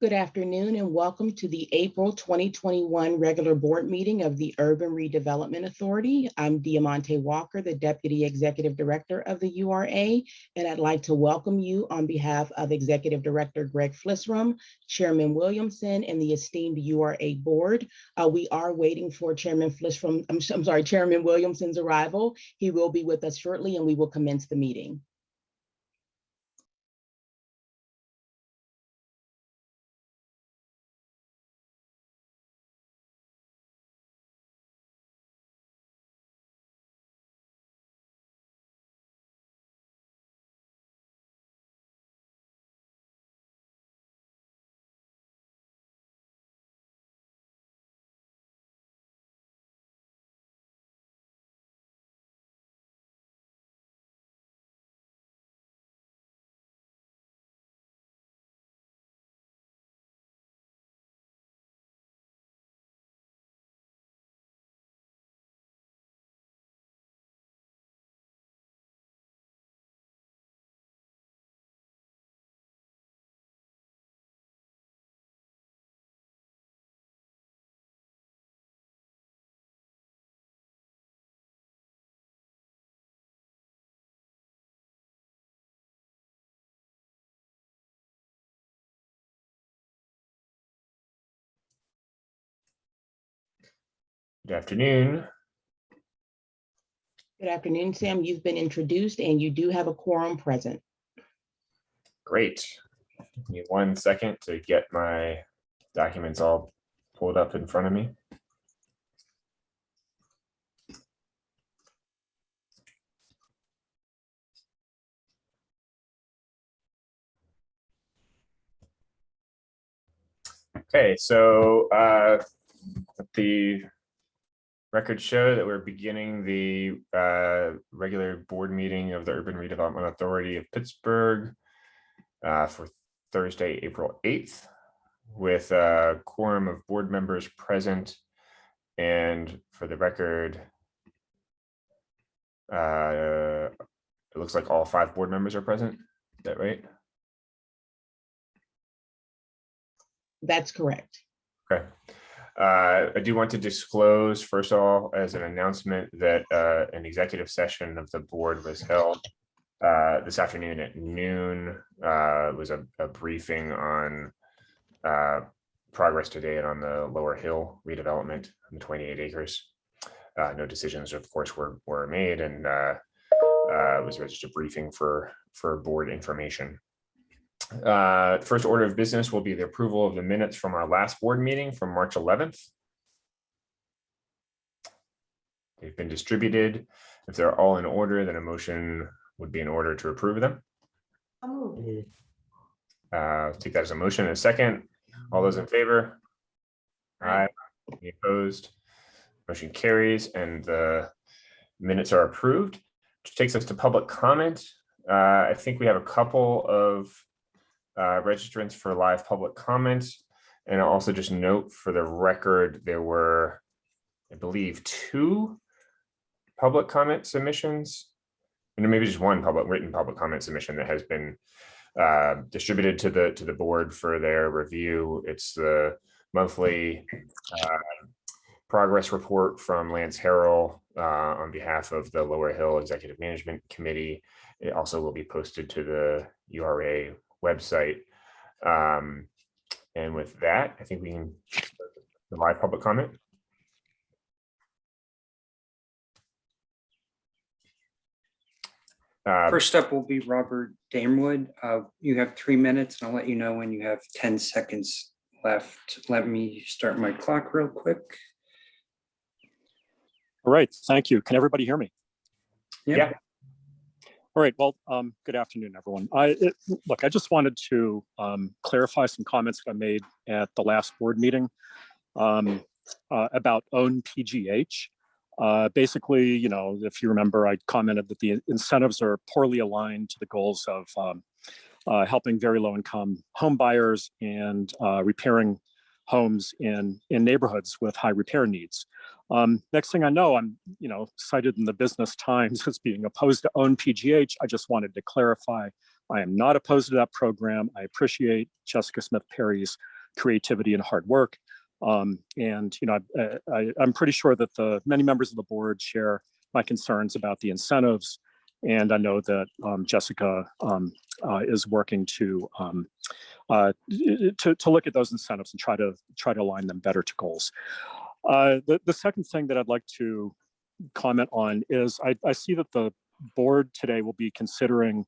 Good afternoon and welcome to the April 2021 regular board meeting of the Urban Redevelopment Authority. I'm Diamante Walker, the Deputy Executive Director of the URA, and I'd like to welcome you on behalf of Executive Director Greg Flisram, Chairman Williamson, and the esteemed URA board. We are waiting for Chairman Williamson's arrival. He will be with us shortly and we will commence the meeting. Good afternoon. Good afternoon, Sam. You've been introduced and you do have a quorum present. Great. Give me 1 second to get my documents all pulled up in front of me. Okay, so the records show that we're beginning the regular board meeting of the Urban Redevelopment Authority of Pittsburgh for Thursday, April 8th, with a quorum of board members present. And for the record, it looks like all 5 board members are present. Is that right? That's correct. Okay. I do want to disclose, first of all, as an announcement, that an executive session of the board was held this afternoon at noon. It was a briefing on progress to date on the Lower Hill redevelopment on the 28 acres. No decisions, of course, were made, and it was just a briefing for board information. The first order of business will be the approval of the minutes from our last board meeting from March 11th. They've been distributed. If they're all in order, then a motion would be in order to approve them. Take that as a motion in a second. All those in favor? Aye. Any opposed? Motion carries and the minutes are approved, which takes us to public comment. I think we have a couple of registrants for live public comments, and I'll also just note for the record there were, I believe, 2 public comment submissions, and maybe just 1 written public comment submission that has been distributed to the board for their review. It's the monthly progress report from Lance Harrell on behalf of the Lower Hill Executive Management Committee. It also will be posted to the URA website. And with that, I think we can start the live public comment. First up will be Robert Damewood. You have 3 minutes, and I'll let you know when you have 10 seconds left. Let me start my clock real quick. All right, thank you. Can everybody hear me? Yeah. All right, well, good afternoon, everyone. Look, I just wanted to clarify some comments that I made at the last board meeting about own PGH. Basically, you know, if you remember, I commented that the incentives are poorly aligned to the goals of helping very low-income home buyers and repairing homes in neighborhoods with high repair needs. Next thing I know, I'm cited in the Business Times as being opposed to own PGH. I just wanted to clarify I am not opposed to that program. I appreciate Jessica Smith Perry's creativity and hard work. And I'm pretty sure that the many members of the board share my concerns about the incentives. And I know that Jessica is working to look at those incentives and try to align them better to goals. The second thing that I'd like to comment on is I see that the board today will be considering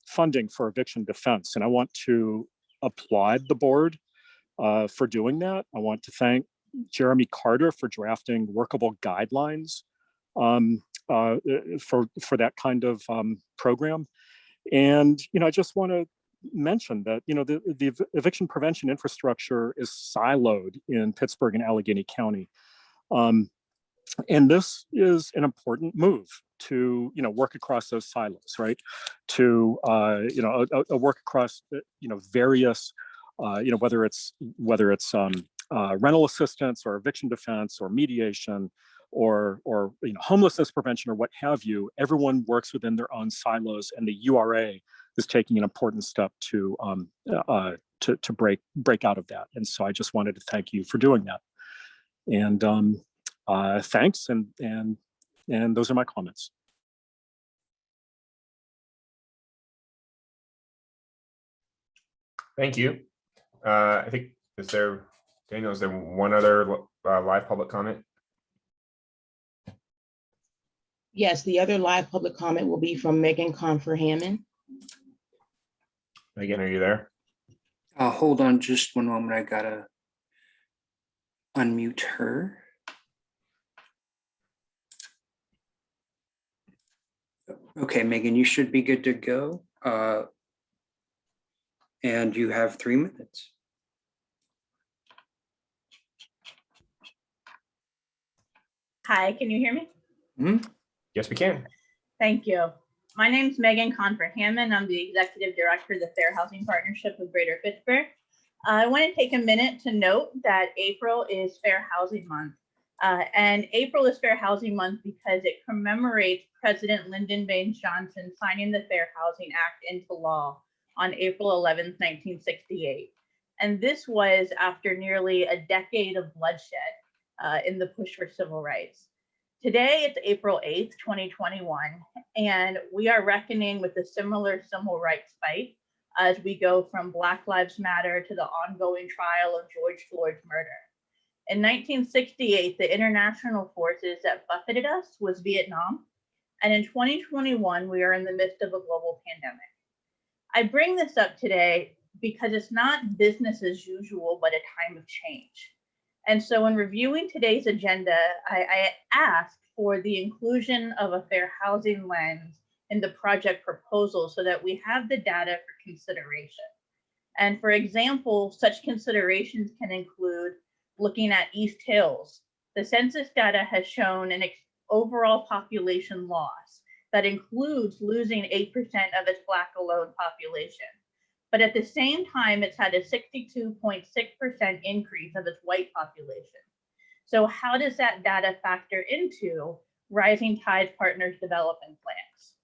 funding for eviction defense, and I want to applaud the board for doing that. I want to thank Jeremy Carter for drafting workable guidelines for that kind of program. And I just want to mention that the eviction prevention infrastructure is siloed in Pittsburgh and Allegheny County, and this is an important move to work across those silos, right? To a work across various whether it's rental assistance or eviction defense or mediation or homelessness prevention or what have you. Everyone works within their own silos, and the URA is taking an important step to break out of that. And so I just wanted to thank you for doing that. And thanks, and those are my comments. Thank you. I think, Daniel, is there one other live public comment? Yes, the other live public comment will be from Megan Confer-Hammond. Megan, are you there? Hold on just one moment. I gotta unmute her. Okay, Megan, you should be good to go. And you have 3 minutes. Hi, can you hear me? Mm-hmm. Yes, we can. Thank you. My name is Megan Confer-Hammond. I'm the Executive Director of the Fair Housing Partnership of Greater Pittsburgh. I want to take a minute to note that April is Fair Housing Month. And April is Fair Housing Month because it commemorates President Lyndon Baines Johnson signing the Fair Housing Act into law on April 11th, 1968. And this was after nearly a decade of bloodshed in the push for civil rights. Today, it's April 8th, 2021, and we are reckoning with a similar civil rights fight as we go from Black Lives Matter to the ongoing trial of George Floyd's murder. In 1968, the international forces that buffeted us was Vietnam, and in 2021, we are in the midst of a global pandemic. I bring this up today because it's not business as usual, but a time of change. And so in reviewing today's agenda, I asked for the inclusion of a fair housing lens in the project proposal so that we have the data for consideration. And for example, such considerations can include looking at East Hills. The census data has shown an overall population loss that includes losing 8% of its Black alone population. But at the same time, it's had a 62.6% increase of its white population. So how does that data factor into Rising Tide Partners development plans?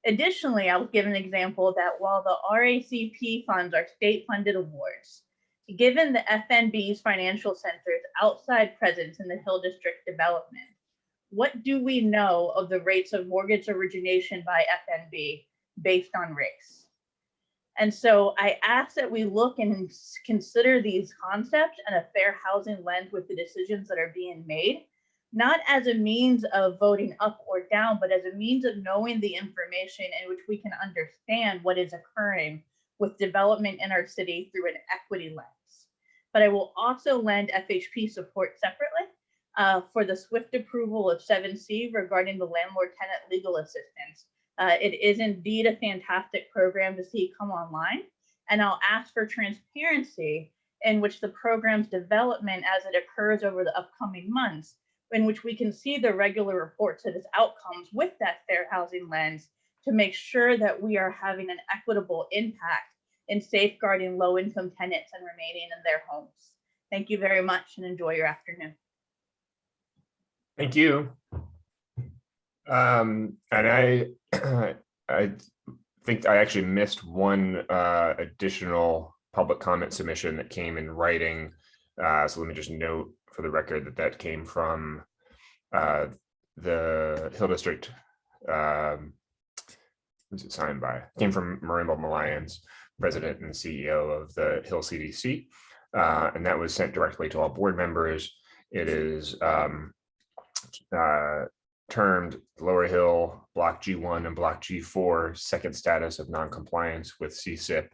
Additionally, I'll give an example that while the RACP funds are state-funded awards, given the FNB's financial center's outside presence in the Hill District development, what do we know of the rates of mortgage origination by FNB based on race? And so I ask that we look and consider these concepts and a fair housing lens with the decisions that are being made, not as a means of voting up or down, but as a means of knowing the information in which we can understand what is occurring with development in our city through an equity lens. But I will also lend FHP support separately for the swift approval of 7C regarding the landlord-tenant legal assistance. It is indeed a fantastic program to see come online, and I'll ask for transparency in which the program's development as it occurs over the upcoming months, in which we can see the regular reports of its outcomes with that fair housing lens to make sure that we are having an equitable impact in safeguarding low-income tenants and remaining in their homes. Thank you very much and enjoy your afternoon. Thank you. And I think I actually missed one additional public comment submission that came in writing. So let me just note for the record that came from the Hill District. Who's it signed by? Came from Marimba Malayans, President and CEO of the Hill CDC. And that was sent directly to all board members. It is termed Lower Hill Block G1 and Block G4 second status of non-compliance with CSIP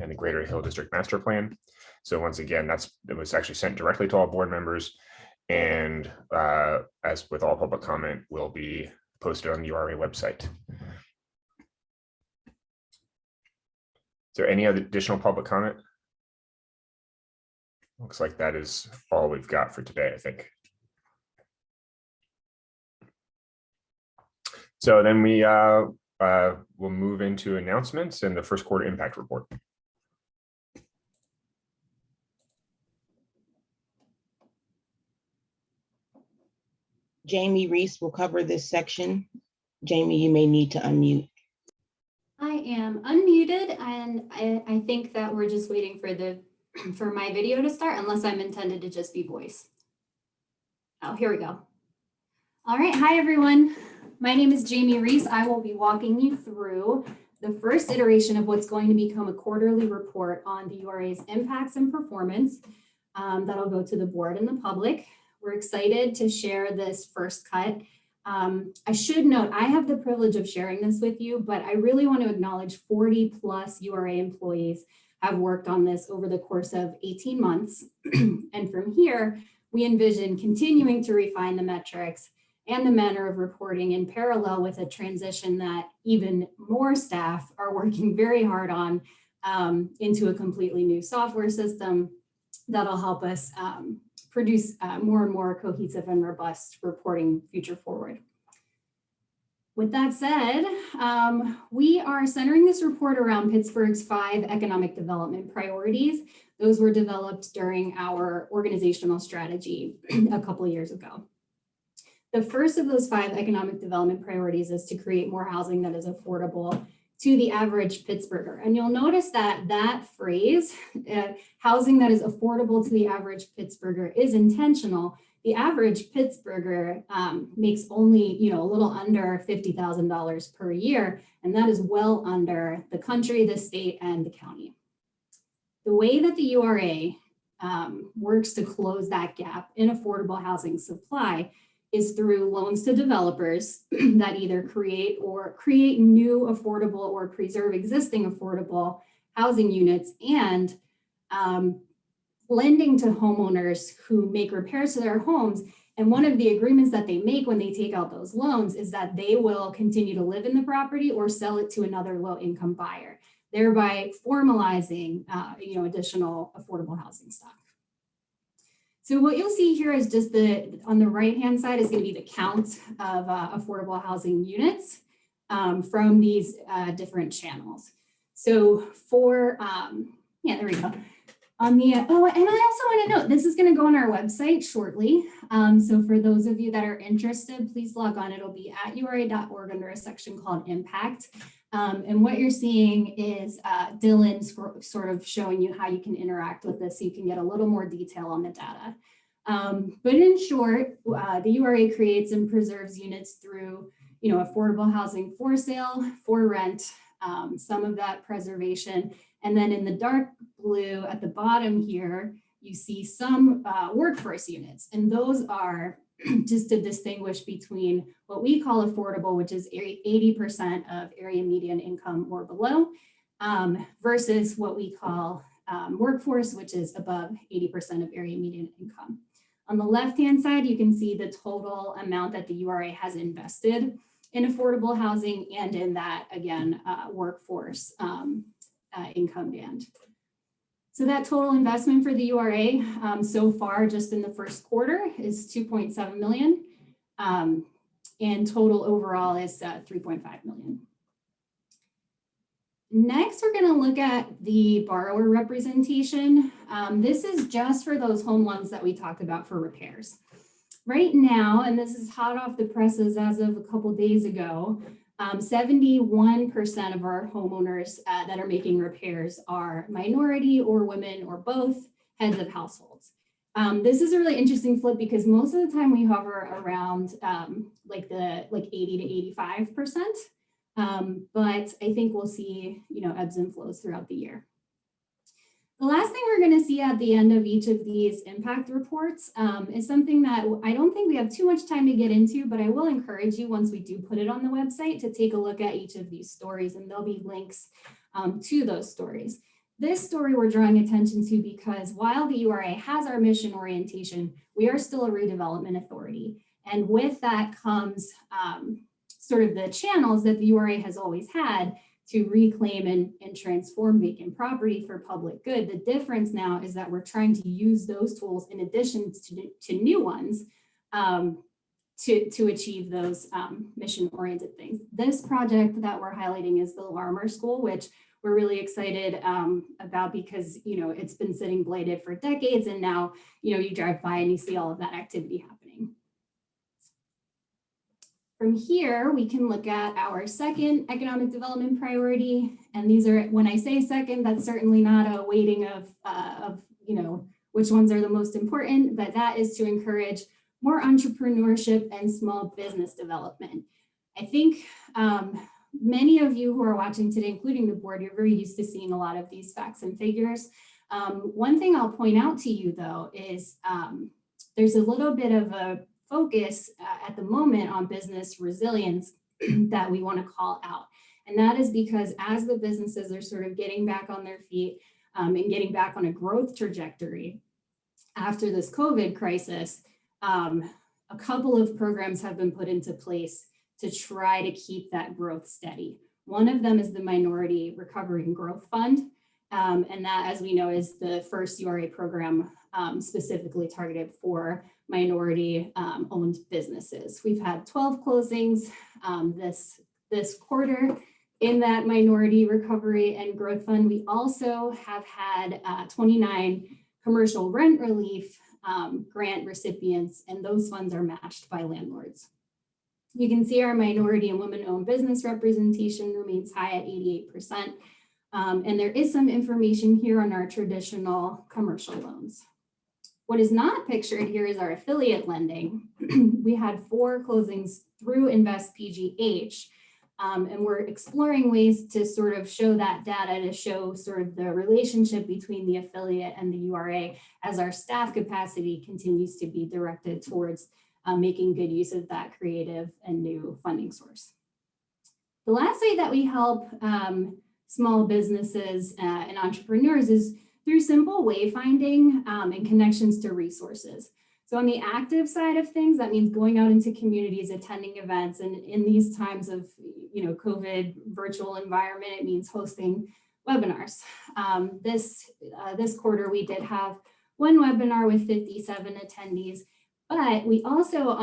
and the Greater Hill District Master Plan. So once again, it was actually sent directly to all board members, and as with all public comment, will be posted on the URA website. Is there any other additional public comment? Looks like that is all we've got for today, I think. So then we will move into announcements and the first quarter impact report. Jamie Reese will cover this section. Jamie, you may need to unmute. I am unmuted, and I think that we're just waiting for my video to start, unless I'm intended to just be voice. Oh, here we go. All right, hi everyone. My name is Jamie Reese. I will be walking you through the first iteration of what's going to become a quarterly report on the URA's impacts and performance that'll go to the board and the public. We're excited to share this first cut. I should note, I have the privilege of sharing this with you, but I really want to acknowledge 40 plus URA employees have worked on this over the course of 18 months. And from here, we envision continuing to refine the metrics and the manner of reporting in parallel with a transition that even more staff are working very hard on into a completely new software system that'll help us produce more and more cohesive and robust reporting future forward. With that said, we are centering this report around Pittsburgh's 5 economic development priorities. Those were developed during our organizational strategy a couple of years ago. The first of those 5 economic development priorities is to create more housing that is affordable to the average Pittsburgher. And you'll notice that that phrase, housing that is affordable to the average Pittsburgher, is intentional. The average Pittsburgher makes only, a little under $50,000 per year, and that is well under the country, the state, and the county. The way that the URA works to close that gap in affordable housing supply is through loans to developers that either create new affordable or preserve existing affordable housing units, and lending to homeowners who make repairs to their homes. And one of the agreements that they make when they take out those loans is that they will continue to live in the property or sell it to another low-income buyer, thereby formalizing additional affordable housing stock. So what you'll see here is just on the right-hand side is going to be the count of affordable housing units from these different channels. So for, there we go. On the, and I also want to note, this is going to go on our website shortly. So for those of you that are interested, please log on. It'll be at ura.org under a section called Impact. And what you're seeing is Dylan sort of showing you how you can interact with this so you can get a little more detail on the data. But in short, the URA creates and preserves units through, affordable housing for sale, for rent, some of that preservation. And then in the dark blue at the bottom here, you see some workforce units. And those are just to distinguish between what we call affordable, which is 80% of area median income or below, versus what we call workforce, which is above 80% of area median income. On the left-hand side, you can see the total amount that the URA has invested in affordable housing and in that, again, workforce income band. So that total investment for the URA so far, just in the first quarter, is $2.7 million, and total overall is $3.5 million. Next, we're going to look at the borrower representation. This is just for those home loans that we talked about for repairs. Right now, and this is hot off the presses as of a couple days ago, 71% of our homeowners that are making repairs are minority or women or both heads of households. This is a really interesting flip because most of the time we hover around like 80 to 85%. But I think we'll see, ebbs and flows throughout the year. The last thing we're going to see at the end of each of these impact reports is something that I don't think we have too much time to get into, but I will encourage you once we do put it on the website to take a look at each of these stories, and there'll be links to those stories. This story we're drawing attention to because while the URA has our mission orientation, we are still a redevelopment authority. And with that comes sort of the channels that the URA has always had to reclaim and transform vacant property for public good. The difference now is that we're trying to use those tools in addition to new ones to achieve those mission-oriented things. This project that we're highlighting is the Larmer School, which we're really excited about because it's been sitting blighted for decades, and now you drive by and you see all of that activity happening. From here, we can look at our second economic development priority. And these are, when I say second, that's certainly not a weighting of which ones are the most important, but that is to encourage more entrepreneurship and small business development. I think many of you who are watching today, including the board, you're very used to seeing a lot of these facts and figures. One thing I'll point out to you though is there's a little bit of a focus at the moment on business resilience that we want to call out. And that is because as the businesses are sort of getting back on their feet and getting back on a growth trajectory after this COVID crisis, a couple of programs have been put into place to try to keep that growth steady. One of them is the Minority Recovery and Growth Fund. And that, as we know, is the first URA program specifically targeted for minority owned businesses. We've had 12 closings this quarter in that Minority Recovery and Growth Fund. We also have had 29 commercial rent relief grant recipients, and those funds are matched by landlords. You can see our minority and women-owned business representation remains high at 88%. And there is some information here on our traditional commercial loans. What is not pictured here is our affiliate lending. We had 4 closings through Invest PGH, and we're exploring ways to sort of show that data to show sort of the relationship between the affiliate and the URA as our staff capacity continues to be directed towards making good use of that creative and new funding source. The last way that we help small businesses and entrepreneurs is through simple wayfinding and connections to resources. So on the active side of things, that means going out into communities, attending events, and in these times of COVID virtual environment, it means hosting webinars. This quarter, we did have one webinar with 57 attendees, but we also,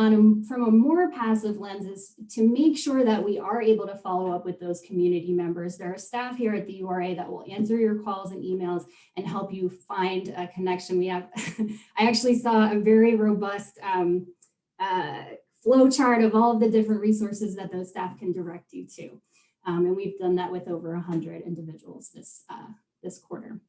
from a more passive lens, is to make sure that we are able to follow up with those community members. There are staff here at the URA that will answer your calls and emails and help you find a connection. We have, I actually saw a very robust flow chart of all of the different resources that those staff can direct you to. And we've done that with over 100 individuals this quarter.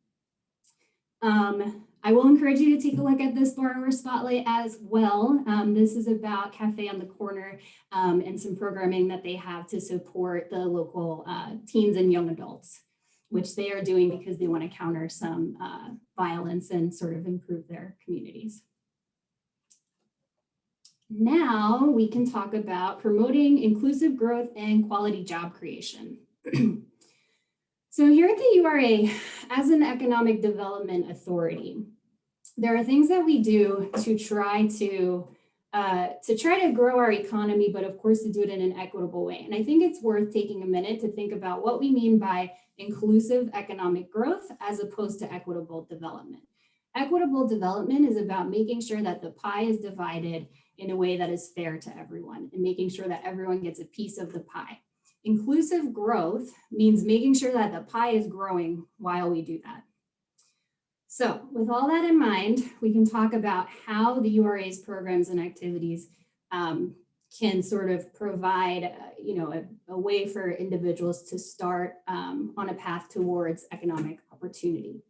I will encourage you to take a look at this Barnard Spotlight as well. This is about Cafe on the Corner and some programming that they have to support the local teens and young adults, which they are doing because they want to counter some violence and sort of improve their communities. Now we can talk about promoting inclusive growth and quality job creation. So here at the URA, as an economic development authority, there are things that we do to try to grow our economy, but of course to do it in an equitable way. And I think it's worth taking a minute to think about what we mean by inclusive economic growth as opposed to equitable development. Equitable development is about making sure that the pie is divided in a way that is fair to everyone and making sure that everyone gets a piece of the pie. Inclusive growth means making sure that the pie is growing while we do that. So with all that in mind, we can talk about how the URA's programs and activities can sort of provide, a way for individuals to start on a path towards economic opportunity.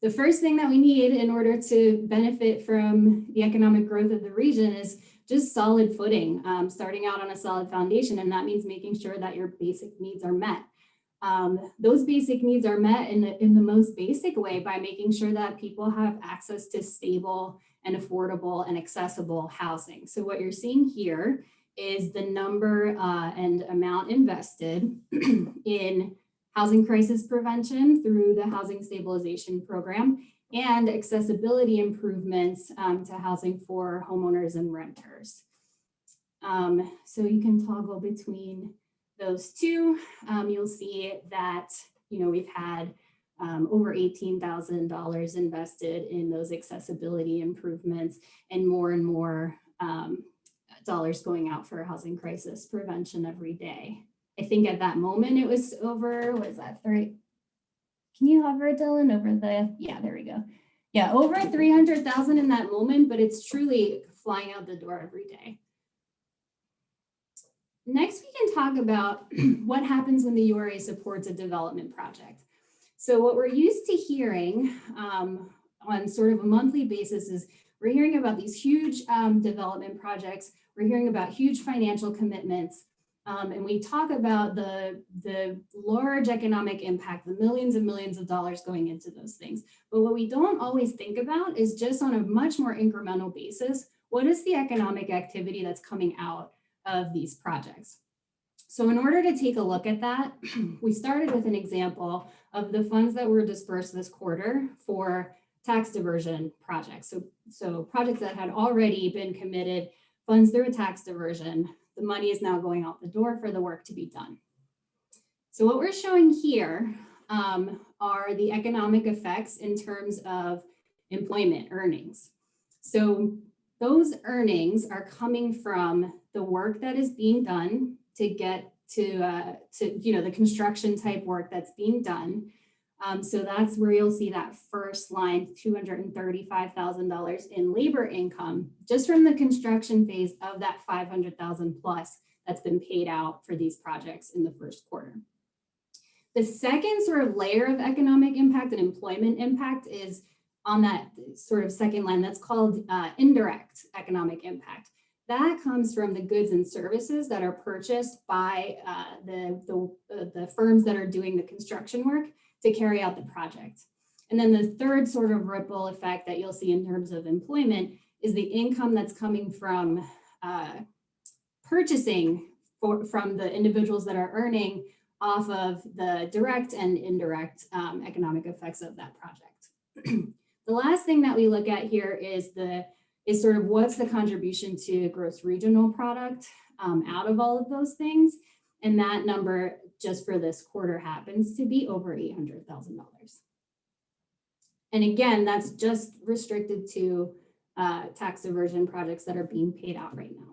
The first thing that we need in order to benefit from the economic growth of the region is just solid footing, starting out on a solid foundation. And that means making sure that your basic needs are met. Those basic needs are met in the most basic way by making sure that people have access to stable and affordable and accessible housing. So what you're seeing here is the number and amount invested in housing crisis prevention through the Housing Stabilization Program and accessibility improvements to housing for homeowners and renters. So you can toggle between those two. You'll see that, we've had over $18,000 invested in those accessibility improvements and more dollars going out for housing crisis prevention every day. I think at that moment it was over, what is that, 3? Can you hover, Dylan, over yeah, there we go. Yeah, over 300,000 in that moment, but it's truly flying out the door every day. Next, we can talk about what happens when the URA supports a development project. So what we're used to hearing on sort of a monthly basis is we're hearing about these huge development projects. We're hearing about huge financial commitments. And we talk about the large economic impact, the millions and millions of dollars going into those things. But what we don't always think about is just on a much more incremental basis, what is the economic activity that's coming out of these projects? So in order to take a look at that, we started with an example of the funds that were dispersed this quarter for tax diversion projects. So projects that had already been committed, funds through a tax diversion. The money is now going out the door for the work to be done. So what we're showing here are the economic effects in terms of employment earnings. So those earnings are coming from the work that is being done to get to the construction type work that's being done. So that's where you'll see that first line, $235,000 in labor income, just from the construction phase of that 500,000 plus that's been paid out for these projects in the first quarter. The second sort of layer of economic impact and employment impact is on that sort of second line that's called indirect economic impact. That comes from the goods and services that are purchased by the firms that are doing the construction work to carry out the project. And then the third sort of ripple effect that you'll see in terms of employment is the income that's coming from purchasing from the individuals that are earning off of the direct and indirect economic effects of that project. The last thing that we look at here is sort of what's the contribution to gross regional product out of all of those things. And that number just for this quarter happens to be over $800,000. And again, that's just restricted to tax diversion projects that are being paid out right now.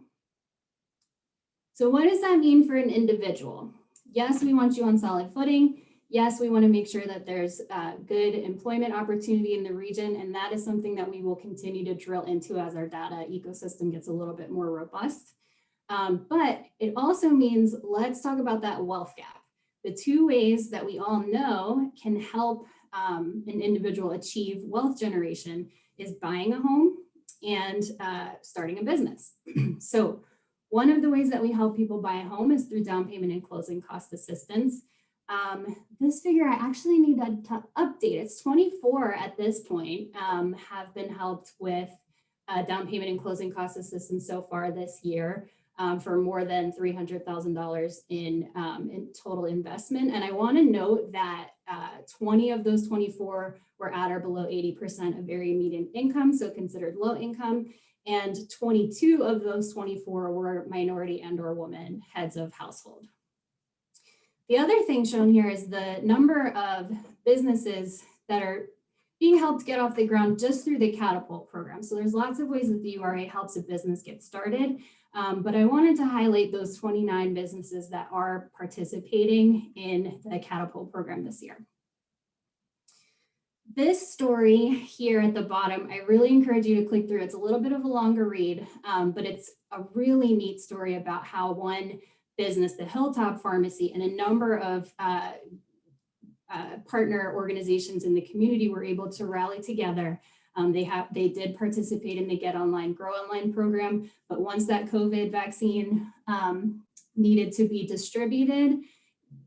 So what does that mean for an individual? Yes, we want you on solid footing. Yes, we want to make sure that there's good employment opportunity in the region, and that is something that we will continue to drill into as our data ecosystem gets a little bit more robust. But it also means let's talk about that wealth gap. The two ways that we all know can help an individual achieve wealth generation is buying a home and starting a business. So one of the ways that we help people buy a home is through down payment and closing cost assistance. This figure I actually need to update. It's 24 at this point have been helped with down payment and closing cost assistance so far this year for more than $300,000 in total investment. And I want to note that 20 of those 24 were at or below 80% of area median income, so considered low income. And 22 of those 24 were minority and or women heads of household. The other thing shown here is the number of businesses that are being helped get off the ground just through the Catapult program. So there's lots of ways that the URA helps a business get started, but I wanted to highlight those 29 businesses that are participating in the Catapult program this year. this story here at the bottom, I really encourage you to click through. It's a little bit of a longer read, but it's a really neat story about how one business, the Hilltop Pharmacy, and a number of partner organizations in the community were able to rally together. They did participate in the Get Online, Grow Online program, but once that COVID vaccine needed to be distributed,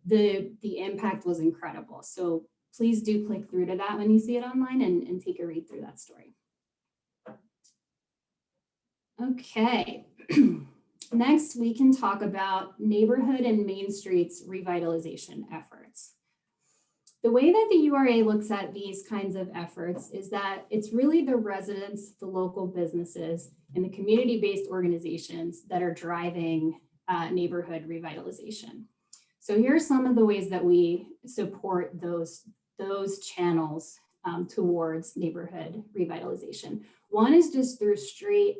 the impact was incredible. So please do click through to that when you see it online and take a read through that story. Okay, next we can talk about neighborhood and main streets revitalization efforts. The way that the URA looks at these kinds of efforts is that it's really the residents, the local businesses, and the community-based organizations that are driving neighborhood revitalization. So here are some of the ways that we support those channels towards neighborhood revitalization. One is just through straight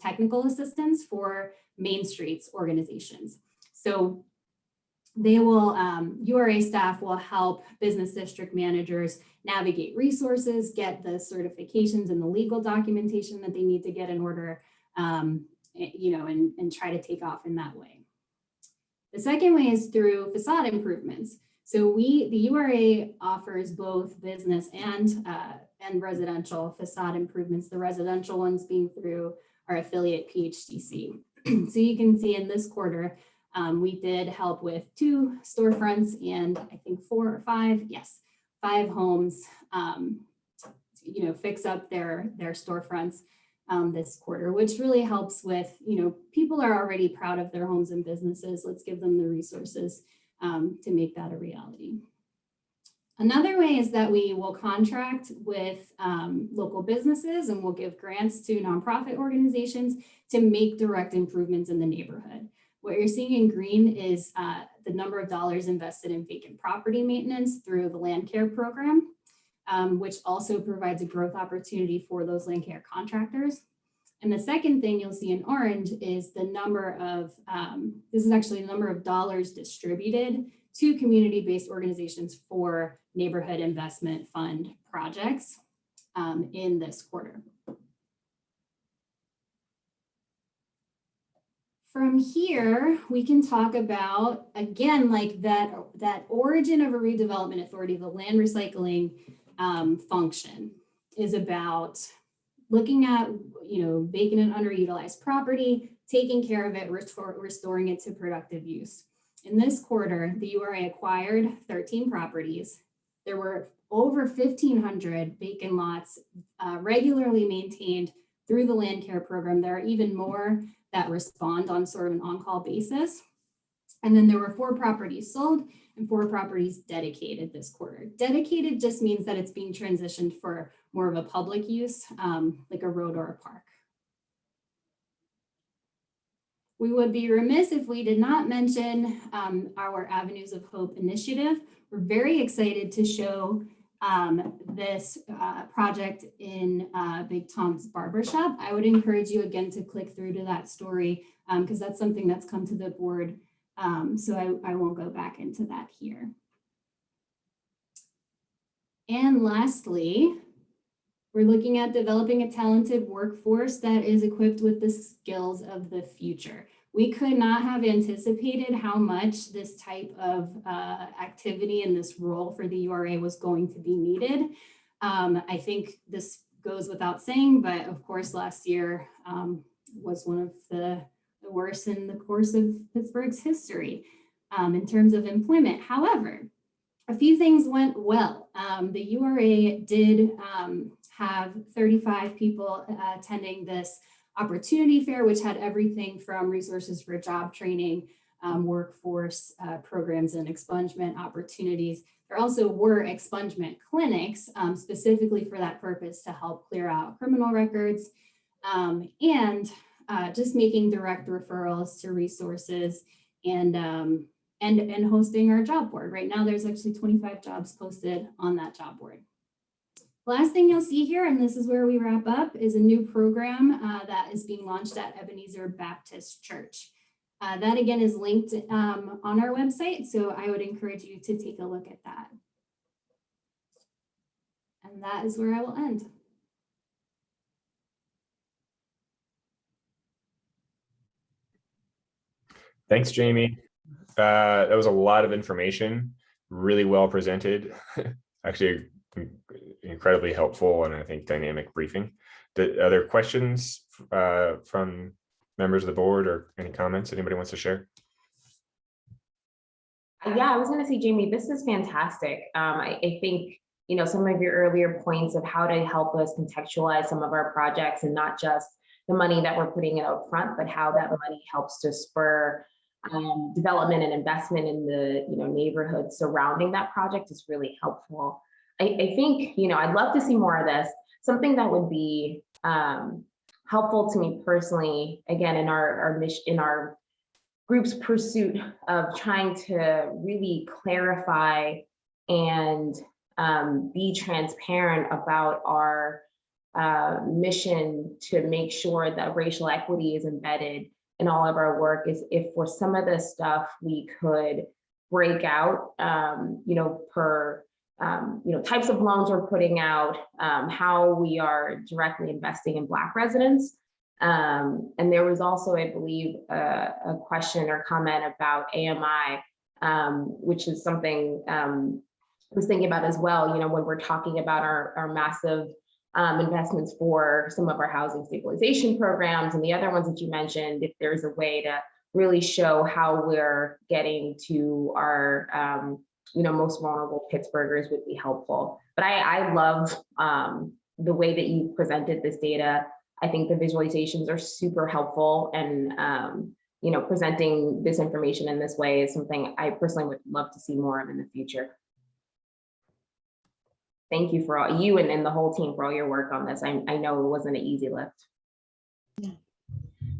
technical assistance for main streets organizations. So they will, URA staff will help business district managers navigate resources, get the certifications and the legal documentation that they need to get in order, you know, and try to take off in that way. The second way is through facade improvements. So the URA offers both business and residential facade improvements, the residential ones being through our affiliate PHDC. So you can see in this quarter, we did help with 2 storefronts and I think 4 or 5, yes, 5 homes, you know, fix up their storefronts this quarter, which really helps with, you know, people are already proud of their homes and businesses. Let's give them the resources to make that a reality. Another way is that we will contract with local businesses and we'll give grants to nonprofit organizations to make direct improvements in the neighborhood. What you're seeing in green is the number of dollars invested in vacant property maintenance through the land care program, which also provides a growth opportunity for those land care contractors. And the second thing you'll see in orange is the number of, this is actually the number of dollars distributed to community-based organizations for neighborhood investment fund projects in this quarter. From here, we can talk about, again, like that origin of a redevelopment authority, the land recycling function is about looking at, you know, vacant and underutilized property, taking care of it, restoring it to productive use. In this quarter, the URA acquired 13 properties. There were over 1,500 vacant lots regularly maintained through the land care program. There are even more that respond on sort of an on-call basis. And then there were 4 properties sold and 4 properties dedicated this quarter. Dedicated just means that it's being transitioned for more of a public use, like a road or a park. We would be remiss if we did not mention our Avenues of Hope initiative. We're very excited to show this project in Big Tom's Barbershop. I would encourage you again to click through to that story because that's something that's come to the board. So I won't go back into that here. And lastly, we're looking at developing a talented workforce that is equipped with the skills of the future. We could not have anticipated how much this type of activity and this role for the URA was going to be needed. I think this goes without saying, but of course last year was one of the worst in the course of Pittsburgh's history in terms of employment. However, a few things went well. The URA did have 35 people attending this opportunity fair, which had everything from resources for job training, workforce programs and expungement opportunities. There also were expungement clinics specifically for that purpose to help clear out criminal records and just making direct referrals to resources and hosting our job board. Right now, there's actually 25 jobs posted on that job board. Last thing you'll see here, and this is where we wrap up, is a new program that is being launched at Ebenezer Baptist Church. That again is linked on our website, so I would encourage you to take a look at that. And that is where I will end. Thanks, Jamie. That was a lot of information, really well presented. Actually, incredibly helpful and I think dynamic briefing. Other questions from members of the board or any comments anybody wants to share? Yeah, I was going to say, Jamie, this is fantastic. I think, you know, some of your earlier points of how to help us contextualize some of our projects and not just the money that we're putting in up front, but how that money helps to spur development and investment in the, you know, neighborhood surrounding that project is really helpful. I think, you know, I'd love to see more of this. Something that would be helpful to me personally, again, in our mission, in our group's pursuit of trying to really clarify and be transparent about our mission to make sure that racial equity is embedded in all of our work is if for some of this stuff we could break out, you know, per you know, types of loans we're putting out, how we are directly investing in Black residents. And there was also, I believe, a question or comment about AMI, which is something I was thinking about as well, you know, when we're talking about our massive investments for some of our housing stabilization programs and the other ones that you mentioned, if there's a way to really show how we're getting to our you know, most vulnerable Pittsburghers would be helpful. But I love the way that you presented this data. I think the visualizations are super helpful, and you know, presenting this information in this way is something I personally would love to see more of in the future. Thank you for all you and the whole team for all your work on this. I know it wasn't an easy lift.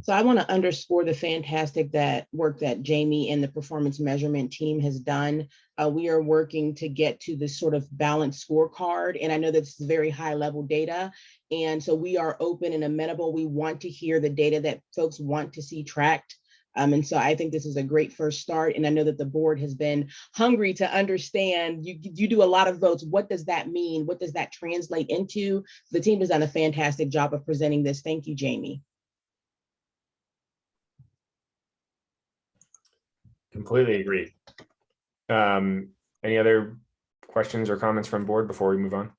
So I want to underscore the fantastic work that Jamie and the performance measurement team has done. We are working to get to this sort of balanced scorecard. And I know that's very high level data. And so we are open and amenable. We want to hear the data that folks want to see tracked. And so I think this is a great first start. And I know that the board has been hungry to understand, you do a lot of votes. What does that mean? What does that translate into? The team has done a fantastic job of presenting this. Thank you, Jamie. Completely agree. Any other questions or comments from board before we move on?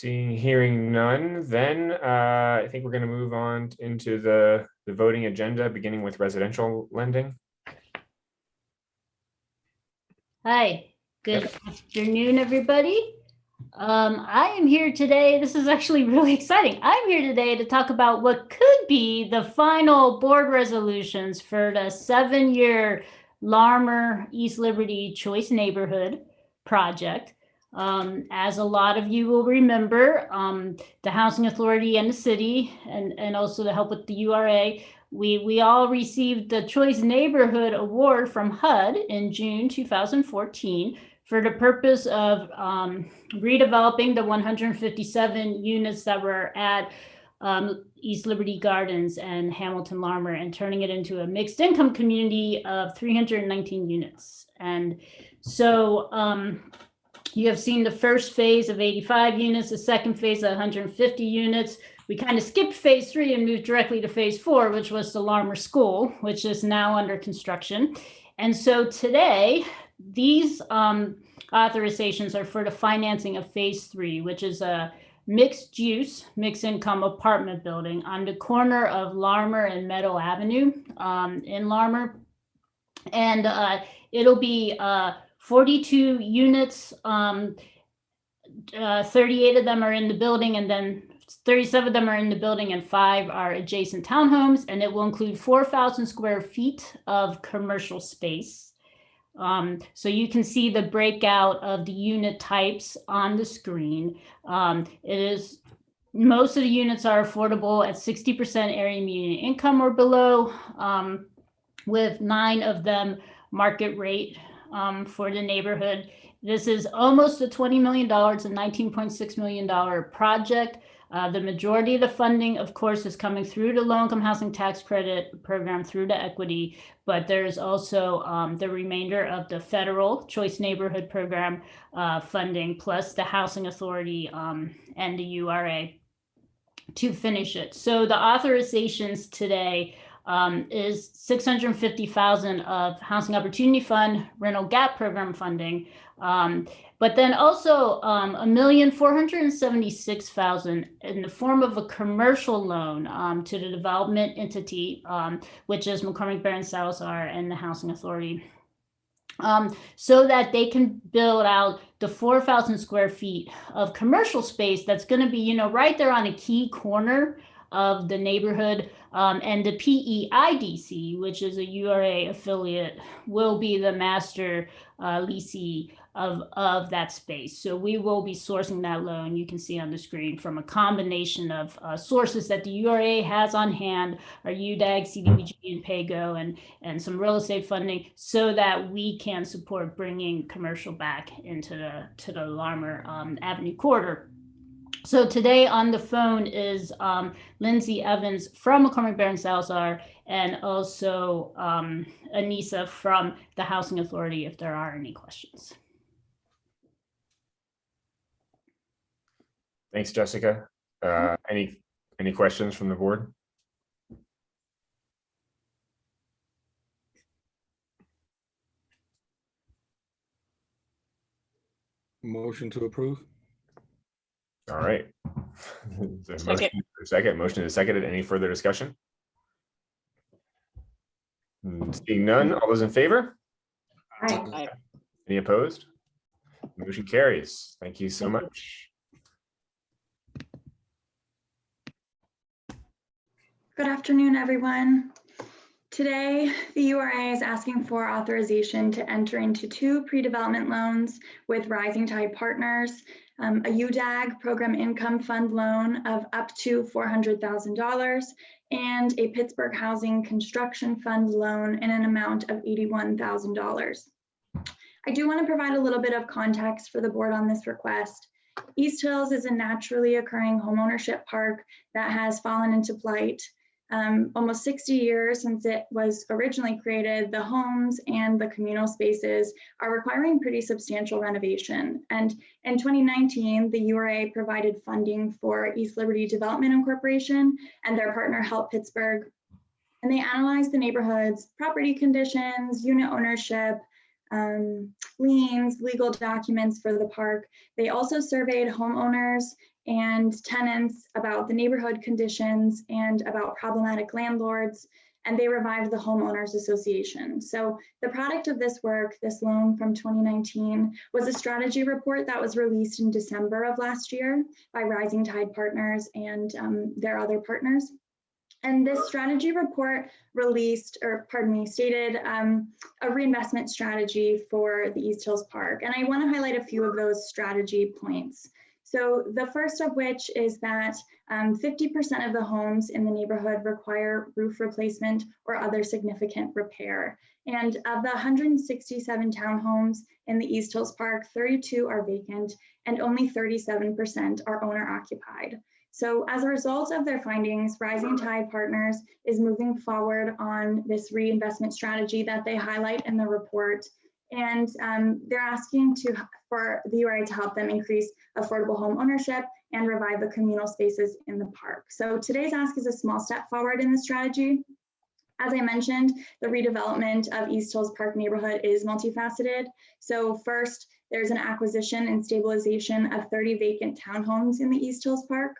Hearing none, then I think we're going to move on into the voting agenda, beginning with residential lending. Hi, good afternoon, everybody. I am here today. This is actually really exciting. I'm here today to talk about what could be the final board resolutions for the 7-year Larmer East Liberty Choice Neighborhood project. As a lot of you will remember, the Housing Authority and the city, and also to help with the URA, we all received the Choice Neighborhood Award from HUD in June 2014 for the purpose of redeveloping the 157 units that were at East Liberty Gardens and Hamilton Larmer and turning it into a mixed income community of 319 units. And so you have seen the first phase of 85 units, the second phase of 150 units. We kind of skipped phase 3 and moved directly to phase 4, which was the Larmer School, which is now under construction. And so today, these authorizations are for the financing of phase 3, which is a mixed use, mixed income apartment building on the corner of Larmer and Meadow Avenue in Larmer. And it'll be 42 units, 38 of them are in the building, and then 37 of them are in the building and 5 are adjacent townhomes, and it will include 4,000 square feet of commercial space. So you can see the breakout of the unit types on the screen. Most of the units are affordable at 60% area median income or below, with 9 of them market rate for the neighborhood. This is almost a $20 million, a $19.6 million project. The majority of the funding, of course, is coming through the low-income housing tax credit program through the equity, but there's also the remainder of the federal Choice Neighborhood Program funding, plus the Housing Authority and the URA to finish it. So the authorizations today is $650,000 of Housing Opportunity Fund rental gap program funding, but then also $1,476,000 in the form of a commercial loan to the development entity, which is McCormick Barron Salazar and the Housing Authority, so that they can build out the 4,000 square feet of commercial space that's going to be, right there on a key corner of the neighborhood. And the PEIDC, which is a URA affiliate, will be the master leasee of that space. So we will be sourcing that loan, you can see on the screen, from a combination of sources that the URA has on hand, our UDAG, CDBG, and PAYGO, and some real estate funding, so that we can support bringing commercial back into the Larmer Avenue corridor. So today on the phone is Lindsay Evans from McCormick Barron Salazar, and also Anissa from the Housing Authority, if there are any questions. Thanks, Jessica. Any questions from the board? Motion to approve. All right. Motion is seconded. Any further discussion? Seeing none, all those in favor? Aye. Any opposed? Motion carries. Thank you so much. Good afternoon, everyone. Today, the URA is asking for authorization to enter into 2 pre-development loans with Rising Tide Partners, a UDAG Program Income Fund loan of up to $400,000, and a Pittsburgh Housing Construction Fund loan in an amount of $81,000. I do want to provide a little bit of context for the board on this request. East Hills is a naturally occurring homeownership park that has fallen into blight. Almost 60 years since it was originally created, the homes and the communal spaces are requiring pretty substantial renovation. And in 2019, the URA provided funding for East Liberty Development Incorporation and their partner Help Pittsburgh. And they analyzed the neighborhood's property conditions, unit ownership, liens, legal documents for the park. They also surveyed homeowners and tenants about the neighborhood conditions and about problematic landlords, and they revived the homeowners association. So the product of this work, this loan from 2019, was a strategy report that was released in December of last year by Rising Tide Partners and their other partners. And this strategy report stated a reinvestment strategy for the East Hills Park. And I want to highlight a few of those strategy points. So the first of which is that 50% of the homes in the neighborhood require roof replacement or other significant repair. And of the 167 townhomes in the East Hills Park, 32 are vacant and only 37% are owner occupied. So as a result of their findings, Rising Tide Partners is moving forward on this reinvestment strategy that they highlight in the report. And they're asking for the URA to help them increase affordable home ownership and revive the communal spaces in the park. So today's ask is a small step forward in the strategy. As I mentioned, the redevelopment of East Hills Park neighborhood is multifaceted. So first, there's an acquisition and stabilization of 30 vacant townhomes in the East Hills Park.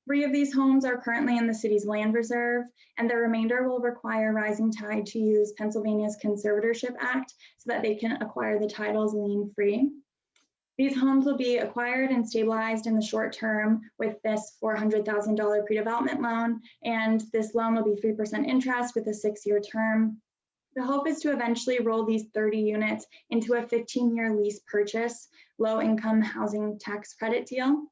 3 of these homes are currently in the city's land reserve, and the remainder will require Rising Tide to use Pennsylvania's Conservatorship Act so that they can acquire the titles lien-free. These homes will be acquired and stabilized in the short term with this $400,000 pre-development loan, and this loan will be 3% interest with a 6-year term. The hope is to eventually roll these 30 units into a 15-year lease purchase, low-income housing tax credit deal.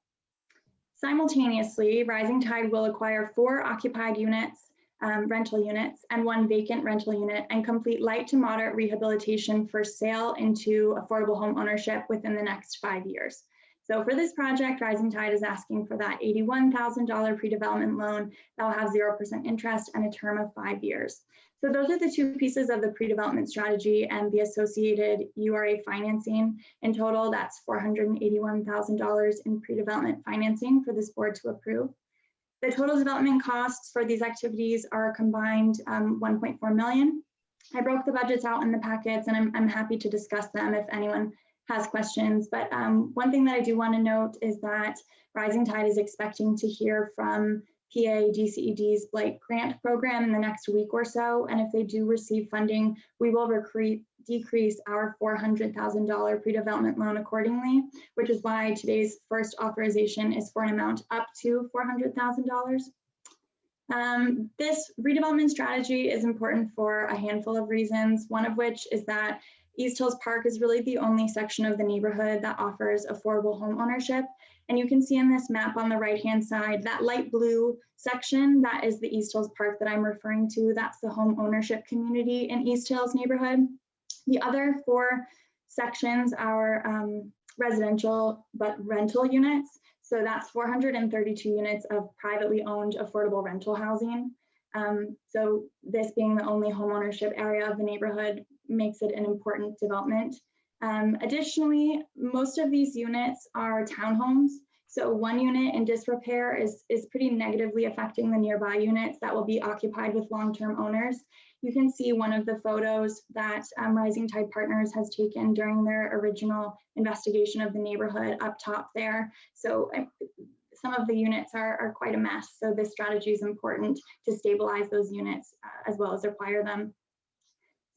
Simultaneously, Rising Tide will acquire 4 occupied units, rental units, and 1 vacant rental unit, and complete light to moderate rehabilitation for sale into affordable home ownership within the next 5 years. So for this project, Rising Tide is asking for that $81,000 pre-development loan that will have 0% interest and a term of 5 years. So those are the two pieces of the pre-development strategy and the associated URA financing. In total, that's $481,000 in pre-development financing for this board to approve. The total development costs for these activities are combined $1.4 million. I broke the budgets out in the packets, and I'm happy to discuss them if anyone has questions. But one thing that I do want to note is that Rising Tide is expecting to hear from PA DCED's Blight Grant Program in the next week or so. And if they do receive funding, we will decrease our $400,000 pre-development loan accordingly, which is why today's first authorization is for an amount up to $400,000. This redevelopment strategy is important for a handful of reasons, one of which is that East Hills Park is really the only section of the neighborhood that offers affordable home ownership. And you can see in this map on the right-hand side, that light blue section, that is the East Hills Park that I'm referring to. That's the home ownership community in East Hills neighborhood. The other 4 sections are residential but rental units. So that's 432 units of privately owned affordable rental housing. So this being the only homeownership area of the neighborhood makes it an important development. Additionally, most of these units are townhomes. So one unit in disrepair is pretty negatively affecting the nearby units that will be occupied with long-term owners. You can see one of the photos that Rising Tide Partners has taken during their original investigation of the neighborhood up top there. So some of the units are quite a mess. So this strategy is important to stabilize those units as well as acquire them.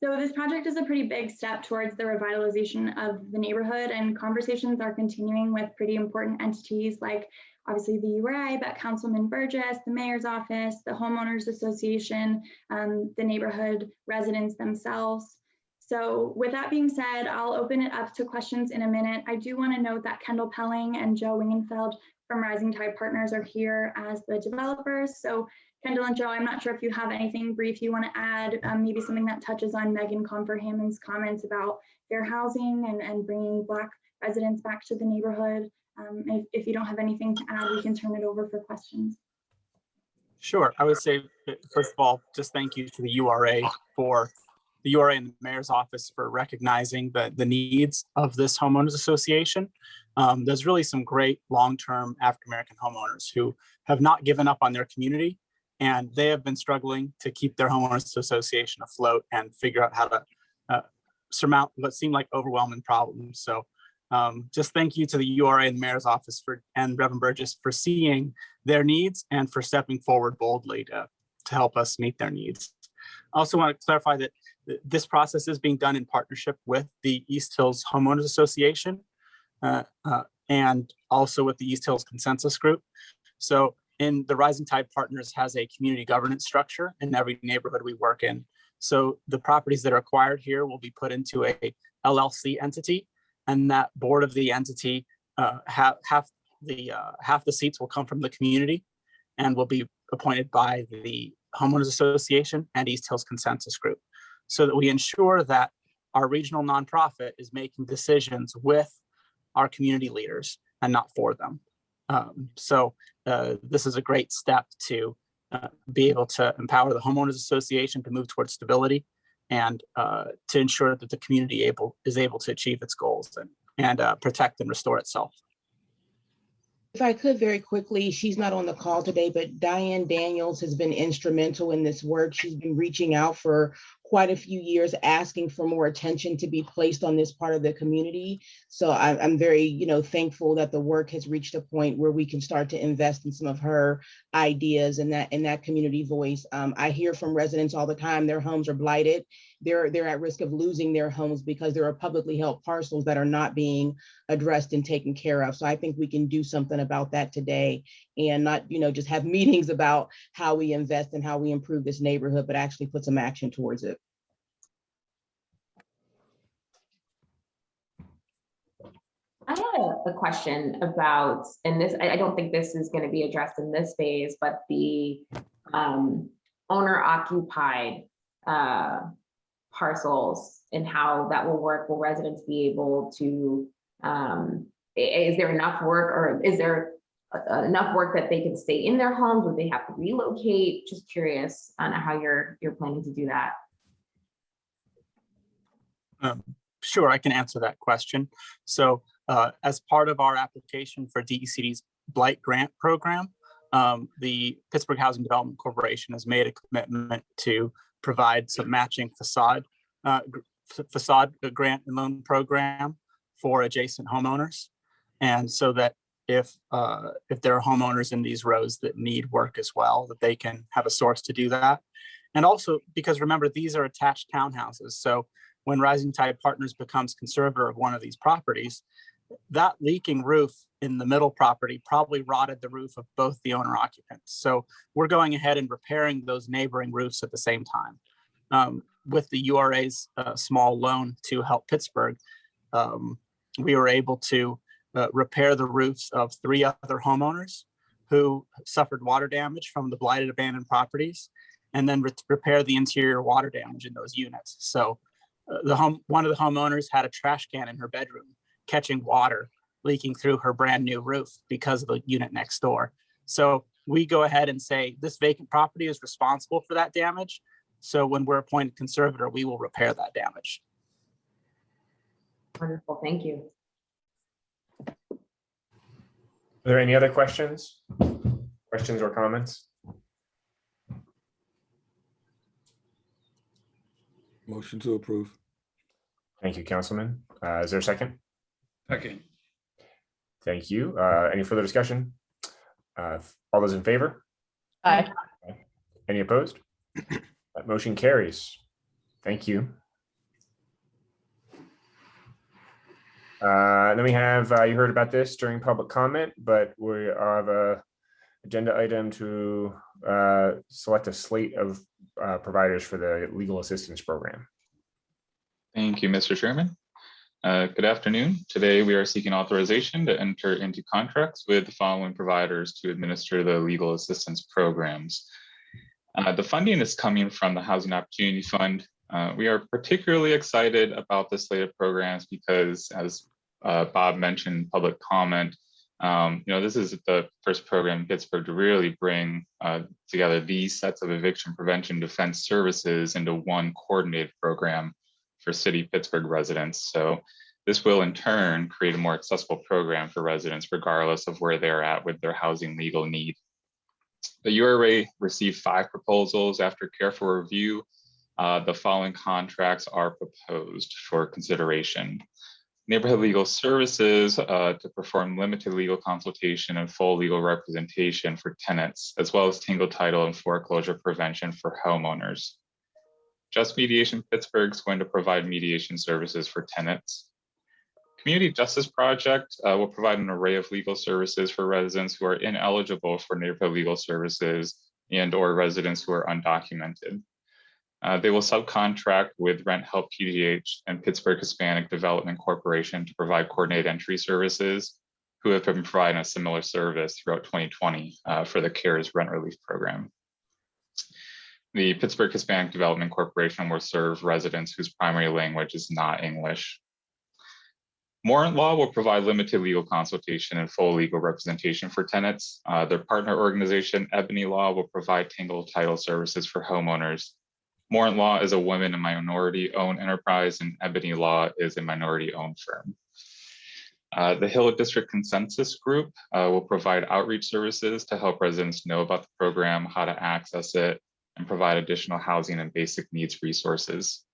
So this project is a pretty big step towards the revitalization of the neighborhood, and conversations are continuing with pretty important entities like obviously the URA, but Councilman Burgess, the mayor's office, the homeowners association, the neighborhood residents themselves. So with that being said, I'll open it up to questions in a minute. I do want to note that Kendall Pelling and Joe Wingenfeld from Rising Tide Partners are here as the developers. So Kendall and Joe, I'm not sure if you have anything brief you want to add, maybe something that touches on Megan Confer-Hammond's comments about fair housing and bringing Black residents back to the neighborhood. If you don't have anything to add, we can turn it over for questions. Sure. I would say, first of all, just thank you to the URA and the mayor's office for recognizing the needs of this homeowners association. There's really some great long-term African-American homeowners who have not given up on their community, and they have been struggling to keep their homeowners association afloat and figure out how to surmount what seem like overwhelming problems. So just thank you to the URA and the mayor's office and Reverend Burgess for seeing their needs and for stepping forward boldly to help us meet their needs. I also want to clarify that this process is being done in partnership with the East Hills Homeowners Association and also with the East Hills Consensus Group. So the Rising Tide Partners has a community governance structure in every neighborhood we work in. So the properties that are acquired here will be put into a LLC entity, and that board of the entity, half the seats will come from the community and will be appointed by the Homeowners Association and East Hills Consensus Group, so that we ensure that our regional nonprofit is making decisions with our community leaders and not for them. This is a great step to be able to empower the Homeowners Association to move towards stability and to ensure that the community is able to achieve its goals and protect and restore itself. If I could very quickly, she's not on the call today, but Diane Daniels has been instrumental in this work. She's been reaching out for quite a few years, asking for more attention to be placed on this part of the community. So I'm very, thankful that the work has reached a point where we can start to invest in some of her ideas and that community voice. I hear from residents all the time, their homes are blighted. They're at risk of losing their homes because there are publicly held parcels that are not being addressed and taken care of. So I think we can do something about that today and not, just have meetings about how we invest and how we improve this neighborhood, but actually put some action towards it. I had a question about, and this, I don't think this is going to be addressed in this phase, but the owner occupied parcels and how that will work. Will residents be able to Is there enough work, or is there enough work that they can stay in their homes? Would they have to relocate? Just curious on how you're planning to do that. Sure, I can answer that question. So as part of our application for DECD's Blight Grant Program, the Pittsburgh Housing Development Corporation has made a commitment to provide some matching facade grant and loan program for adjacent homeowners. And so that if there are homeowners in these rows that need work as well, that they can have a source to do that. And also because remember, these are attached townhouses. So when Rising Tide Partners becomes conservator of one of these properties, that leaking roof in the middle property probably rotted the roof of both the owner occupants. So we're going ahead and repairing those neighboring roofs at the same time. With the URA's small loan to help Pittsburgh, we were able to repair the roofs of 3 other homeowners who suffered water damage from the blighted abandoned properties, and then repair the interior water damage in those units. So one of the homeowners had a trash can in her bedroom catching water leaking through her brand new roof because of the unit next door. So we go ahead and say this vacant property is responsible for that damage. So when we're appointed conservator, we will repair that damage. Wonderful, thank you. Are there any other questions or comments? Motion to approve. Thank you, Councilman. Is there a second? Second. Thank you. Any further discussion? All those in favor? Aye. Any opposed? That motion carries. Thank you. Then we have, you heard about this during public comment, but we have a agenda item to select a slate of providers for the legal assistance program. Thank you, Mr. Chairman. Good afternoon. Today we are seeking authorization to enter into contracts with the following providers to administer the legal assistance programs. The funding is coming from the Housing Opportunity Fund. We are particularly excited about this slate of programs because, as Bob mentioned, public comment, this is the first program in Pittsburgh to really bring together these sets of eviction prevention defense services into one coordinated program for city Pittsburgh residents. So this will in turn create a more accessible program for residents regardless of where they're at with their housing legal need. The URA received 5 proposals. After careful review, the following contracts are proposed for consideration. Neighborhood Legal Services to perform limited legal consultation and full legal representation for tenants, as well as tingle title and foreclosure prevention for homeowners. Just Mediation Pittsburgh is going to provide mediation services for tenants. Community Justice Project will provide an array of legal services for residents who are ineligible for neighborhood legal services and/or residents who are undocumented. They will subcontract with Rent Help PGH and Pittsburgh Hispanic Development Corporation to provide coordinated entry services, who have been providing a similar service throughout 2020 for the CARES rent relief program. The Pittsburgh Hispanic Development Corporation will serve residents whose primary language is not English. Morant Law will provide limited legal consultation and full legal representation for tenants. Their partner organization, Ebony Law, will provide tingle title services for homeowners. Morant Law is a women and minority-owned enterprise, and Ebony Law is a minority-owned firm. The Hill District Consensus Group will provide outreach services to help residents know about the program, how to access it, and provide additional housing and basic needs resources.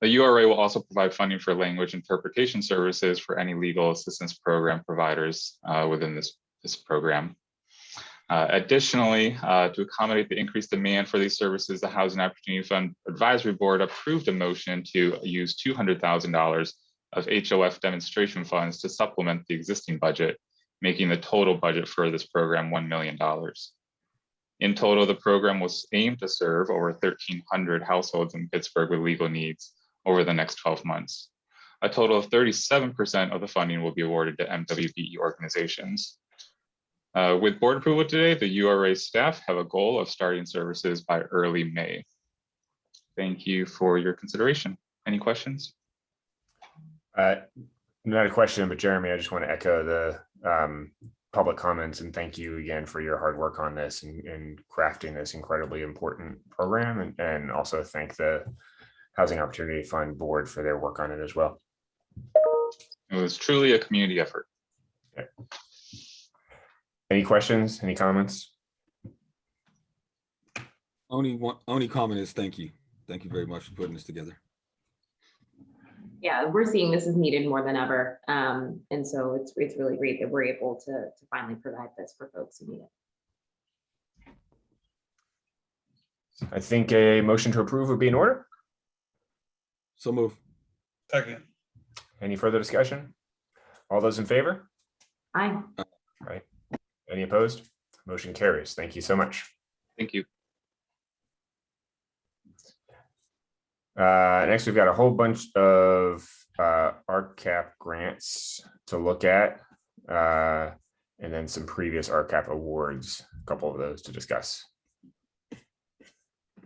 The URA will also provide funding for language interpretation services for any legal assistance program providers within this program. Additionally, to accommodate the increased demand for these services, the Housing Opportunity Fund Advisory Board approved a motion to use $200,000 of HOF demonstration funds to supplement the existing budget, making the total budget for this program $1 million. In total, the program was aimed to serve over 1,300 households in Pittsburgh with legal needs over the next 12 months. A total of 37% of the funding will be awarded to MWBE organizations. With board approval today, the URA staff have a goal of starting services by early May. Thank you for your consideration. Any questions? Not a question, but Jeremy, I just want to echo the public comments and thank you again for your hard work on this and crafting this incredibly important program, and also thank the Housing Opportunity Fund Board for their work on it as well. It was truly a community effort. Okay. Any questions, any comments? Only comment is thank you. Thank you very much for putting this together. Yeah, we're seeing this is needed more than ever. And so it's really great that we're able to finally provide this for folks who need it. I think a motion to approve would be in order. So move. Second. Any further discussion? All those in favor? Aye. Right. Any opposed? Motion carries. Thank you so much. Thank you. Next, we've got a whole bunch of Rcap grants to look at, and then some previous Rcap awards, a couple of those to discuss.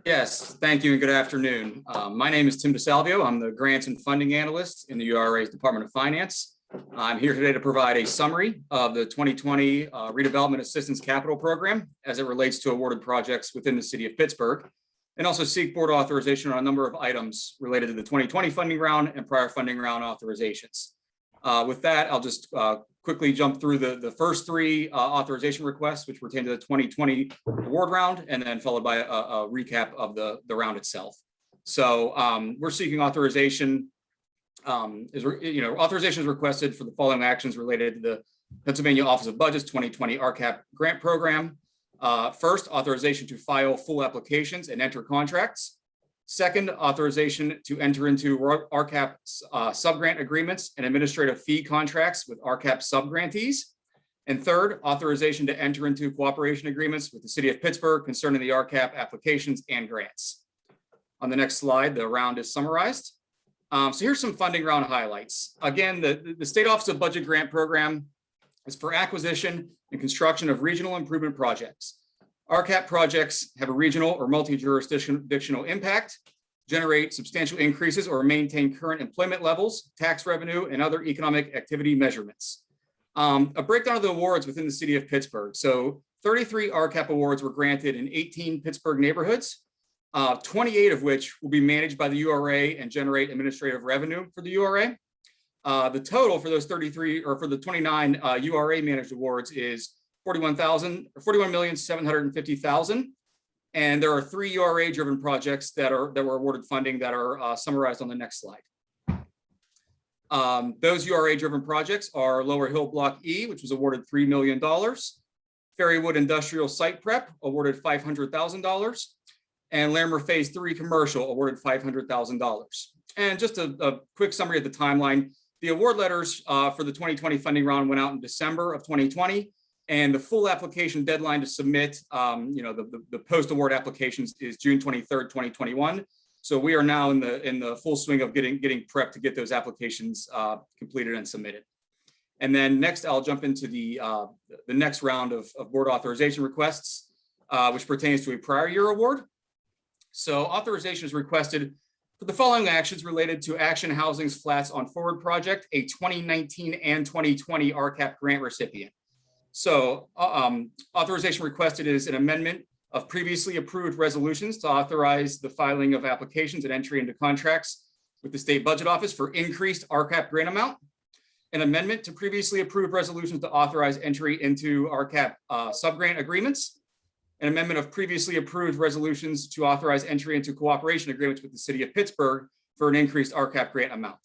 Yes, thank you and good afternoon. My name is Tim DeSalvio. I'm the Grants and Funding Analyst in the URA's Department of Finance. I'm here today to provide a summary of the 2020 Redevelopment Assistance Capital Program as it relates to awarded projects within the city of Pittsburgh, and also seek board authorization on a number of items related to the 2020 funding round and prior funding round authorizations. With that, I'll just quickly jump through the first three authorization requests, which pertain to the 2020 award round, and then followed by a recap of the round itself. So we're seeking authorization. Authorization is requested for the following actions related to the Pennsylvania Office of Budget's 2020 Rcap grant program. First, authorization to file full applications and enter contracts. Second, authorization to enter into Rcap subgrant agreements and administrative fee contracts with Rcap subgrantees. And third, authorization to enter into cooperation agreements with the city of Pittsburgh concerning the Rcap applications and grants. On the next slide, the round is summarized. So here's some funding round highlights. Again, the State Office of Budget Grant Program is for acquisition and construction of regional improvement projects. Rcap projects have a regional or multi-jurisdictional impact, generate substantial increases or maintain current employment levels, tax revenue, and other economic activity measurements. A breakdown of the awards within the city of Pittsburgh. So 33 Rcap awards were granted in 18 Pittsburgh neighborhoods, 28 of which will be managed by the URA and generate administrative revenue for the URA. The total for those 33 or for the 29 URA managed awards is $41,750,000. And there are 3 URA driven projects that were awarded funding that are summarized on the next slide. Those URA driven projects are Lower Hill Block E, which was awarded $3 million. Ferrywood Industrial Site Prep awarded $500,000. And Larimer Phase 3 Commercial awarded $500,000. And just a quick summary of the timeline. The award letters for the 2020 funding round went out in December of 2020, and the full application deadline to submit, the post-award applications is June 23rd, 2021. So we are now in the full swing of getting prepped to get those applications completed and submitted. And then next, I'll jump into the next round of board authorization requests, which pertains to a prior year award. So authorization is requested for the following actions related to Action Housing's Flats on Forward project, a 2019 and 2020 Rcap grant recipient. So authorization requested is an amendment of previously approved resolutions to authorize the filing of applications and entry into contracts with the State Budget Office for increased Rcap grant amount, an amendment to previously approved resolutions to authorize entry into Rcap subgrant agreements, an amendment of previously approved resolutions to authorize entry into cooperation agreements with the city of Pittsburgh for an increased Rcap grant amount.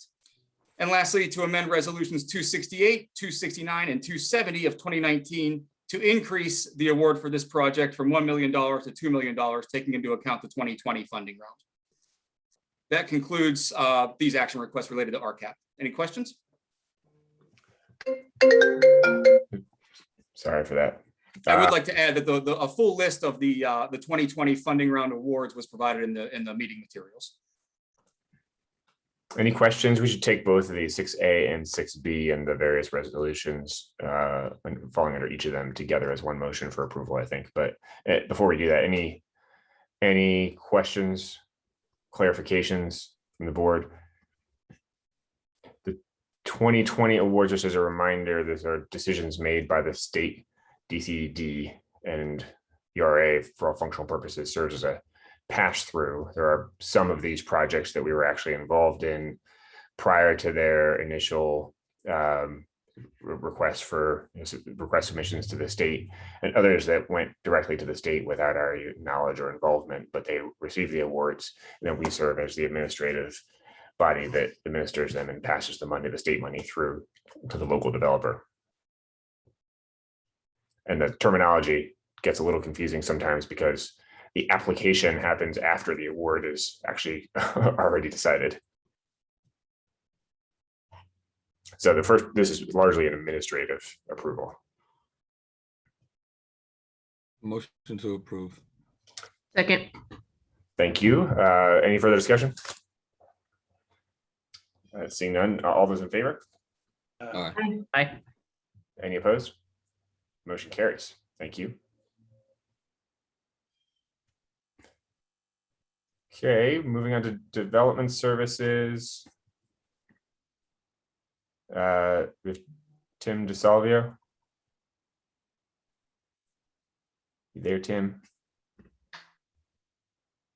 And lastly, to amend resolutions 268, 269, and 270 of 2019 to increase the award for this project from $1 million to $2 million, taking into account the 2020 funding round. That concludes these action requests related to Rcap. Any questions? Sorry for that. I would like to add that a full list of the 2020 funding round awards was provided in the meeting materials. Any questions? We should take both of these 6A and 6B and the various resolutions and falling under each of them together as one motion for approval, I think. But before we do that, any questions, clarifications from the board? The 2020 awards, just as a reminder, these are decisions made by the state DCD, and URA for all functional purposes serves as a pass through. There are some of these projects that we were actually involved in prior to their initial request submissions to the state, and others that went directly to the state without our knowledge or involvement, but they received the awards, and then we serve as the administrative body that administers them and passes the money, the state money, through to the local developer. And the terminology gets a little confusing sometimes because the application happens after the award is actually already decided. So this is largely an administrative approval. Motion to approve. Second. Thank you. Any further discussion? Seeing none, all those in favor? Aye. Aye. Any opposed? Motion carries. Thank you. Okay, moving on to development services. With Tim DeSalvio. You there, Tim?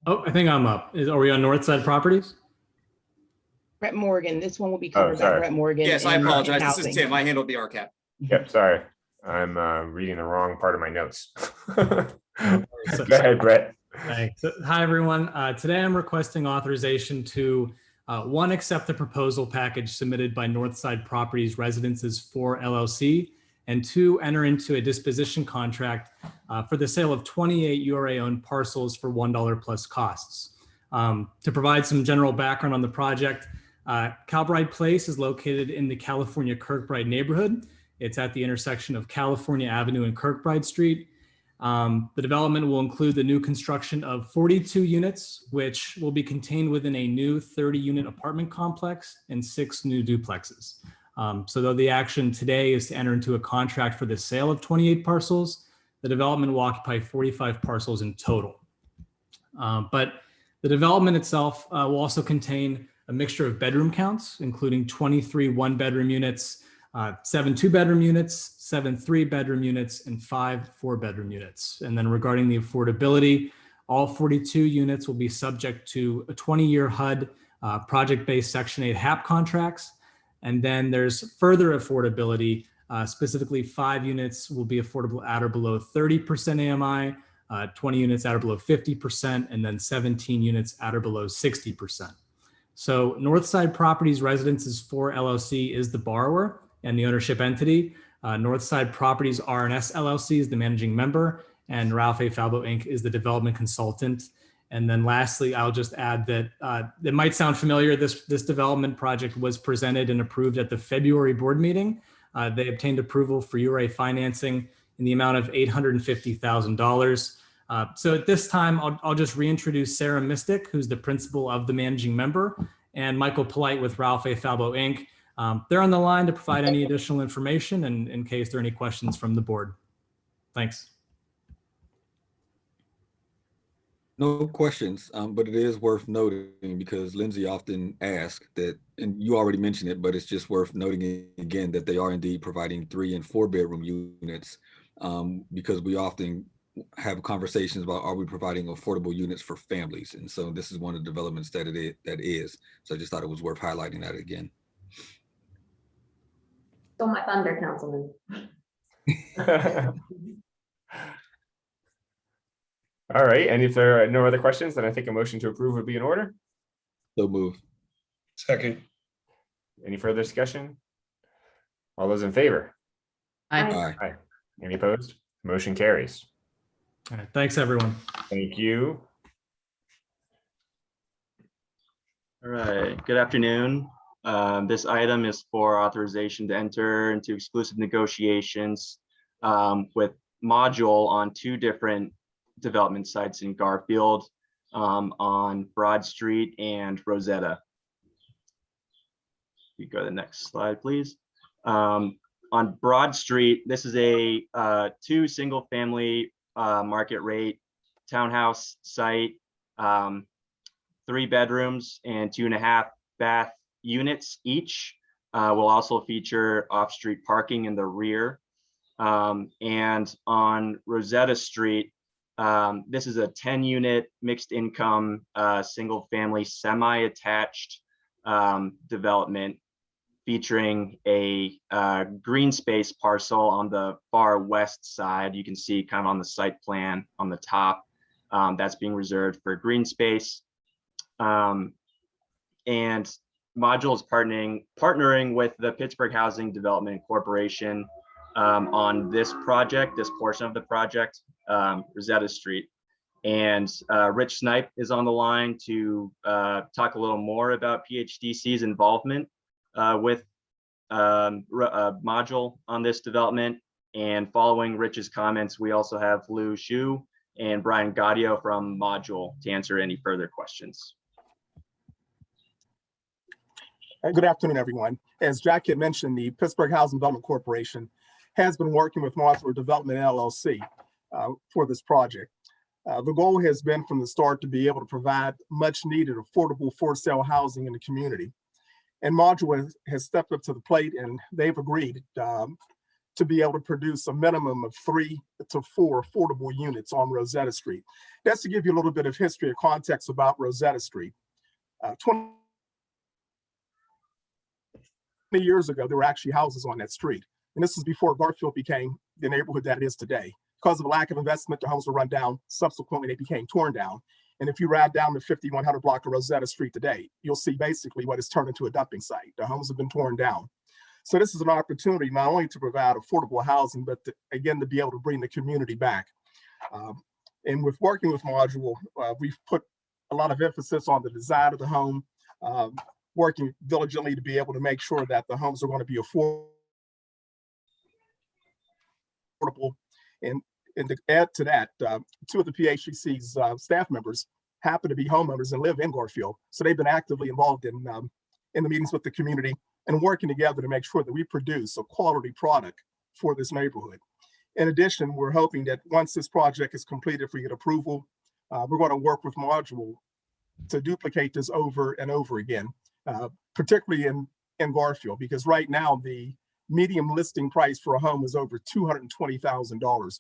Oh, I think I'm up. Are we on Northside Properties? Brett Morgan, this one will be covered by sorry. Brett Morgan. Yes, I in apologize. This housing. is Tim. I handled the RCAP. Yep, sorry. I'm reading the wrong part of my notes. Go ahead, Brett. Thanks. Hi, everyone. Today I'm requesting authorization to one, accept the proposal package submitted by Northside Properties Residences 4 LLC, and two, enter into a disposition contract for the sale of 28 URA-owned parcels for $1 plus costs. To provide some general background on the project, Calbride Place is located in the California Kirkbride neighborhood. It's at the intersection of California Avenue and Kirkbride Street. The development will include the new construction of 42 units, which will be contained within a new 30-unit apartment complex and 6 new duplexes. So though the action today is to enter into a contract for the sale of 28 parcels, the development will occupy 45 parcels in total. But the development itself will also contain a mixture of bedroom counts, including 23 one-bedroom units, 7 two-bedroom units, 7 three-bedroom units, and 5 four-bedroom units. And then regarding the affordability, all 42 units will be subject to a 20-year HUD project-based Section 8 HAP contracts. And then there's further affordability, specifically 5 units will be affordable at or below 30% AMI, 20 units at or below 50%, and then 17 units at or below 60%. So Northside Properties Residences 4 LLC is the borrower and the ownership entity. Northside Properties R&S LLC is the managing member, and Ralph A. Falbo Inc. is the development consultant. And then lastly, I'll just add that it might sound familiar. This development project was presented and approved at the February board meeting. They obtained approval for URA financing in the amount of $850,000. So at this time, I'll just reintroduce Sarah Mystic, who's the principal of the managing member, and Michael Polite with Ralph A. Falbo Inc. They're on the line to provide any additional information and in case there are any questions from the board. Thanks. No questions, but it is worth noting because Lindsay often asks that, and you already mentioned it, but it's just worth noting again that they are indeed providing 3 and 4 bedroom units because we often have conversations about are we providing affordable units for families, and so this is one of the developments that that is. So I just thought it was worth highlighting that again. Stole my thunder, Councilman. All right, and if there are no other questions, then I think a motion to approve would be in order. So move. Second. Any further discussion? All those in favor? Aye. Aye. Any opposed? Motion carries. All right, thanks, everyone. Thank you. All right, good afternoon. This item is for authorization to enter into exclusive negotiations with Module on 2 different development sites in Garfield on Broad Street and Rosetta. You go to the next slide, please. On Broad Street, this is a 2 single-family market rate townhouse site, 3 bedrooms and 2.5 bath units each. will also feature off-street parking in the rear. And on Rosetta Street, this is a 10-unit mixed income, single family semi-attached development featuring a green space parcel on the far west side. You can see kind of on the site plan on the top, that's being reserved for green space. And Module is partnering with the Pittsburgh Housing Development Corporation on this project, this portion of the project, Rosetta Street. And Rich Snipe is on the line to talk a little more about PHDC's involvement with Module on this development. And following Rich's comments, we also have Lou Xu and Brian Gaudio from Module to answer any further questions. Good afternoon, everyone. As Jack had mentioned, the Pittsburgh Housing Development Corporation has been working with Modular Development LLC for this project. The goal has been from the start to be able to provide much needed affordable for sale housing in the community. And Modular has stepped up to the plate, and they've agreed to be able to produce a minimum of 3 to 4 affordable units on Rosetta Street. That's to give you a little bit of history or context about Rosetta Street. 20 years ago, there were actually houses on that street. And this is before Garfield became the neighborhood that it is today. Because of a lack of investment, the homes were run down. Subsequently, they became torn down. And if you ride down the 5100 block of Rosetta Street today, you'll see basically what is turned into a dumping site. The homes have been torn down. So this is an opportunity not only to provide affordable housing, but again, to be able to bring the community back. And with working with Module, we've put a lot of emphasis on the design of the home, working diligently to be able to make sure that the homes are going to be affordable. And to add to that, 2 of the PHDC's staff members happen to be homeowners and live in Garfield. So they've been actively involved in the meetings with the community and working together to make sure that we produce a quality product for this neighborhood. In addition, we're hoping that once this project is completed, if we get approval, we're going to work with Module to duplicate this over and over again, particularly in Garfield, because right now the median listing price for a home is over $220,000,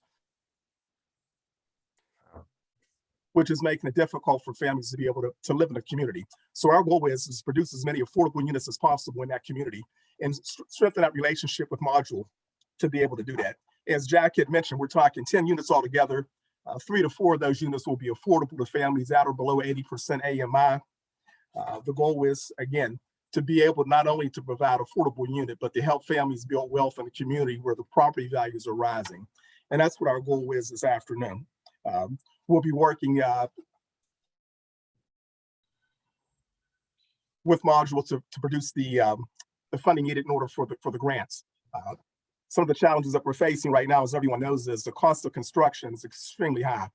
which is making it difficult for families to be able to live in a community. So our goal is to produce as many affordable units as possible in that community and strengthen that relationship with Module to be able to do that. As Jack had mentioned, we're talking 10 units altogether. 3 to 4 of those units will be affordable to families at or below 80% AMI. The goal is, again, to be able not only to provide affordable unit, but to help families build wealth in a community where the property values are rising. And that's what our goal is this afternoon. We'll be working with Module to produce the funding needed in order for the grants. Some of the challenges that we're facing right now, as everyone knows, is the cost of construction is extremely high.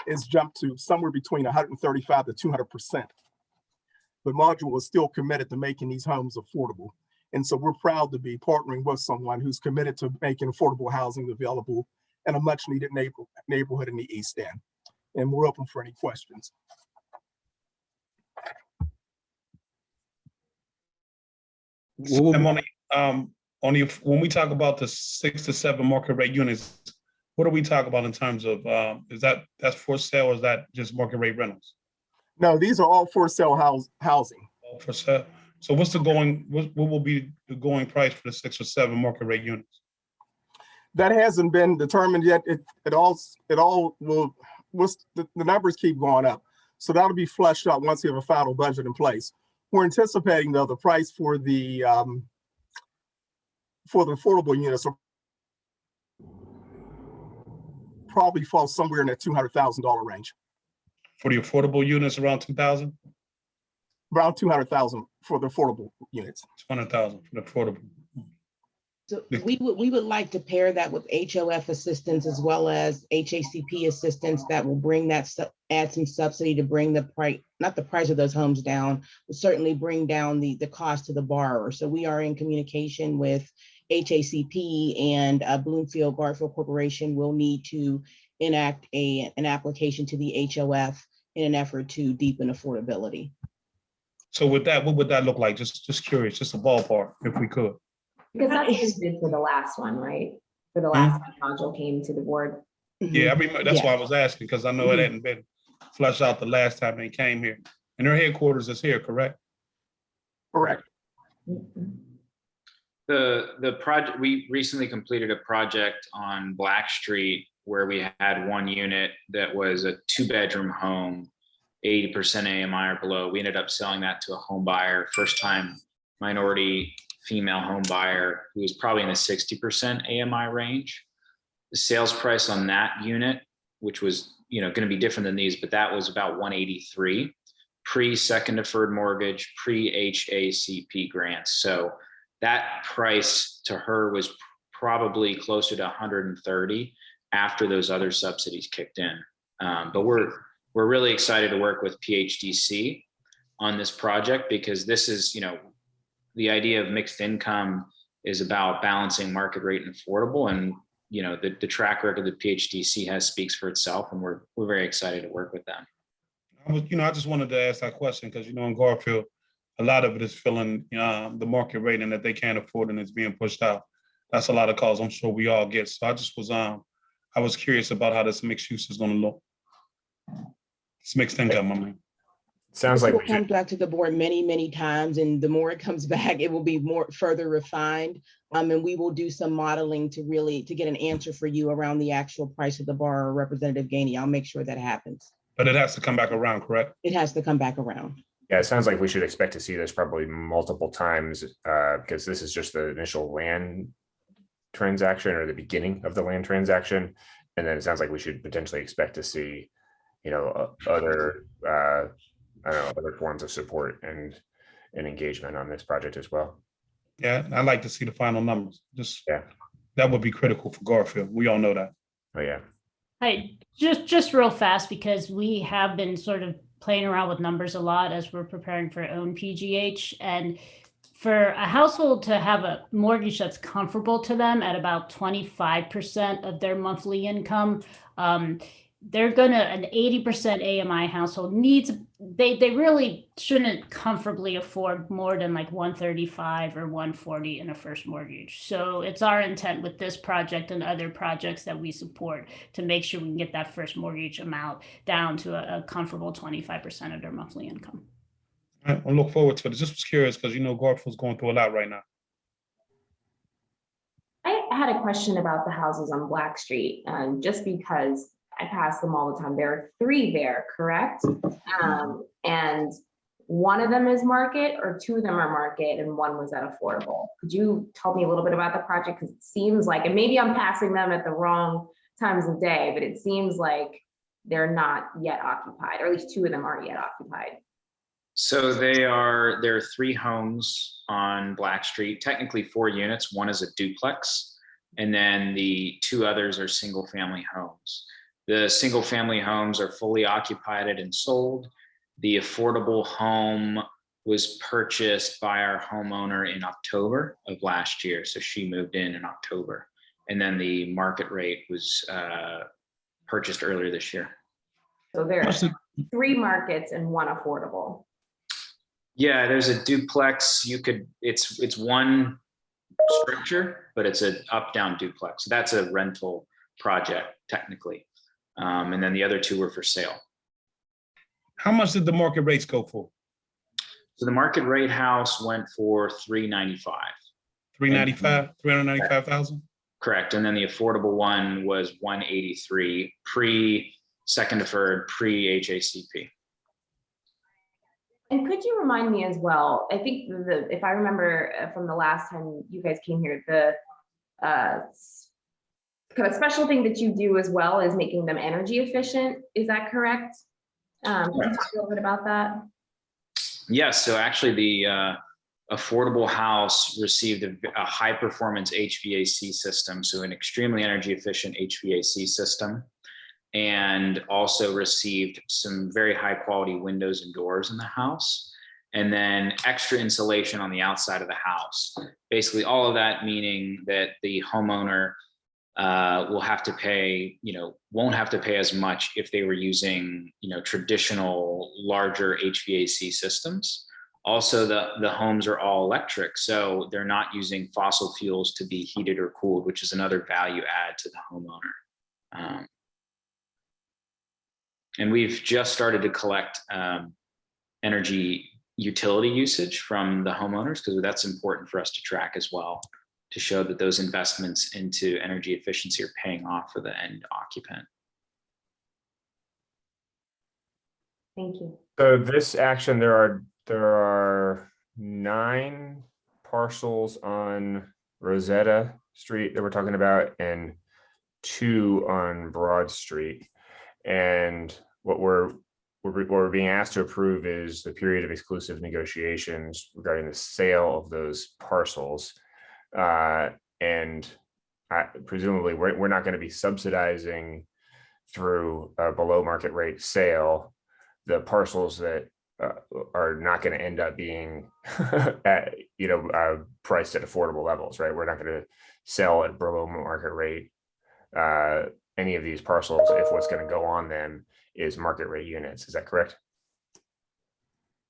It's jumped to somewhere between 135 to 200%. But Module is still committed to making these homes affordable. And so we're proud to be partnering with someone who's committed to making affordable housing available in a much needed neighborhood in the East End. And we're open for any questions. Only when we talk about the 6 to 7 market rate units, what do we talk about in terms of, that's for sale or is that just market rate rentals? No, these are all for sale housing. All for sale. So what's the what will be the going price for the 6 or 7 market rate units? That hasn't been determined yet. It all will, the numbers keep going up. So that'll be fleshed out once we have a final budget in place. We're anticipating though the price for the affordable units will probably fall somewhere in that $200,000 range. For the affordable units, around 2,000? Around 200,000 for the affordable units. 200,000 for the affordable. So we would like to pair that with HOF assistance as well as HACP assistance that will bring that, add some subsidy to bring the price, not the price of those homes down, but certainly bring down the cost to the borrower. So we are in communication with HACP, and Bloomfield Garfield Corporation will need to enact an application to the HOF in an effort to deepen affordability. So with that, what would that look like? Just curious, just a ballpark, if we could. Because that's what we did for the last one, right? For the last module came to the board. Yeah, I remember, that's why I was asking, because I know it Mhm. hadn't been flushed out the last time they came here. And their headquarters is here, correct? Correct. The project, we recently completed a project on Black Street where we had one unit that was a 2-bedroom home, 80% AMI or below. We ended up selling that to a home buyer, first time minority female home buyer who was probably in the 60% AMI range. The sales price on that unit, which was going to be different than these, but that was about 183 pre-second deferred mortgage, pre-HACP grants. So that price to her was probably closer to 130 after those other subsidies kicked in. But we're really excited to work with PHDC on this project because this is, the idea of mixed income is about balancing market rate and affordable. And, the track record that PHDC has speaks for itself, and we're very excited to work with them. I just wanted to ask that question because, in Garfield, a lot of it is filling the market rate and that they can't afford and it's being pushed out. That's a lot of calls I'm sure we all get. So I just was, I was curious about how this mixed use is going to look. It's mixed income, I mean. Sounds like It will come back to the board many, many times, and the more it comes back, it will be more further refined. And we will do some modeling to get an answer for you around the actual price of the borrower, Representative Gainey. I'll make sure that happens. But it has to come back around, correct? It has to come back around. Yeah, it sounds like we should expect to see this probably multiple times because this is just the initial land transaction or the beginning of the land transaction. And then it sounds like we should potentially expect to see, other forms of support and engagement on this project as well. Yeah, I'd like to see the final numbers. That would be critical for Garfield. We all know that. Oh yeah. Hi, just real fast, because we have been sort of playing around with numbers a lot as we're preparing for own PGH. And for a household to have a mortgage that's comfortable to them at about 25% of their monthly income, they're an 80% AMI household needs, they really shouldn't comfortably afford more than like 135 or 140 in a first mortgage. So it's our intent with this project and other projects that we support to make sure we can get that first mortgage amount down to a comfortable 25% of their monthly income. I look forward to it. Just was curious because Garfield's going through a lot right now. I had a question about the houses on Black Street, just because I pass them all the time. There are 3 there, correct? And one of them is market, or 2 of them are market, and 1 was at affordable. Could you tell me a little bit about the project? Because it seems like, and maybe I'm passing them at the wrong times of day, but it seems like they're not yet occupied, or at least 2 of them aren't yet occupied. So there are 3 homes on Black Street, technically 4 units. One is a duplex, and then the 2 others are single family homes. The single family homes are fully occupied and sold. The affordable home was purchased by our homeowner in October of last year. So she moved in October. And then the market rate was purchased earlier this year. So there are 3 markets and 1 affordable. Yeah, there's a duplex. It's one structure, but it's an up-down duplex. That's a rental project technically. And then the other 2 were for sale. How much did the market rates go for? So the market rate house went for $395. 395, 395,000? Correct. And then the affordable one was 183 pre-second deferred, pre-HACP. And could you remind me as well, I think if I remember from the last time you guys came here, the kind of special thing that you do as well is making them energy efficient. Is that correct? Can you talk a little bit about that? Yes. So actually the affordable house received a high performance HVAC system. So an extremely energy efficient HVAC system, and also received some very high quality windows and doors in the house, and then extra insulation on the outside of the house. Basically all of that meaning that the homeowner will have to pay, won't have to pay as much if they were using, traditional larger HVAC systems. Also, the homes are all electric, so they're not using fossil fuels to be heated or cooled, which is another value add to the homeowner. And we've just started to collect energy utility usage from the homeowners, because that's important for us to track as well, to show that those investments into energy efficiency are paying off for the end occupant. Thank you. So this action, there are 9 parcels on Rosetta Street that we're talking about, and 2 on Broad Street. And what we're being asked to approve is the period of exclusive negotiations regarding the sale of those parcels. And presumably we're not going to be subsidizing through a below market rate sale the parcels that are not going to end up being at, priced at affordable levels, right? We're not going to sell at below market rate any of these parcels if what's going to go on them is market rate units. Is that correct?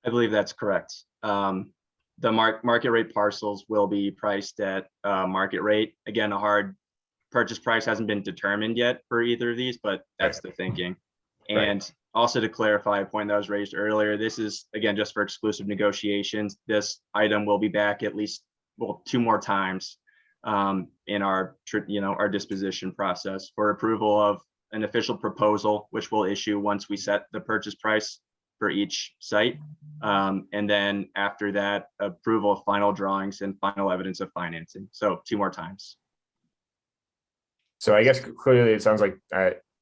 I believe that's correct. The market rate parcels will be priced at market rate. Again, a hard purchase price hasn't been determined yet for either of these, but that's the thinking. And also to clarify a point that was raised earlier, this is, again, just for exclusive negotiations. This item will be back at least, 2 more times in our disposition process for approval of an official proposal, which we'll issue once we set the purchase price for each site. And then after that, approval of final drawings and final evidence of financing. So 2 more times. So I guess clearly it sounds like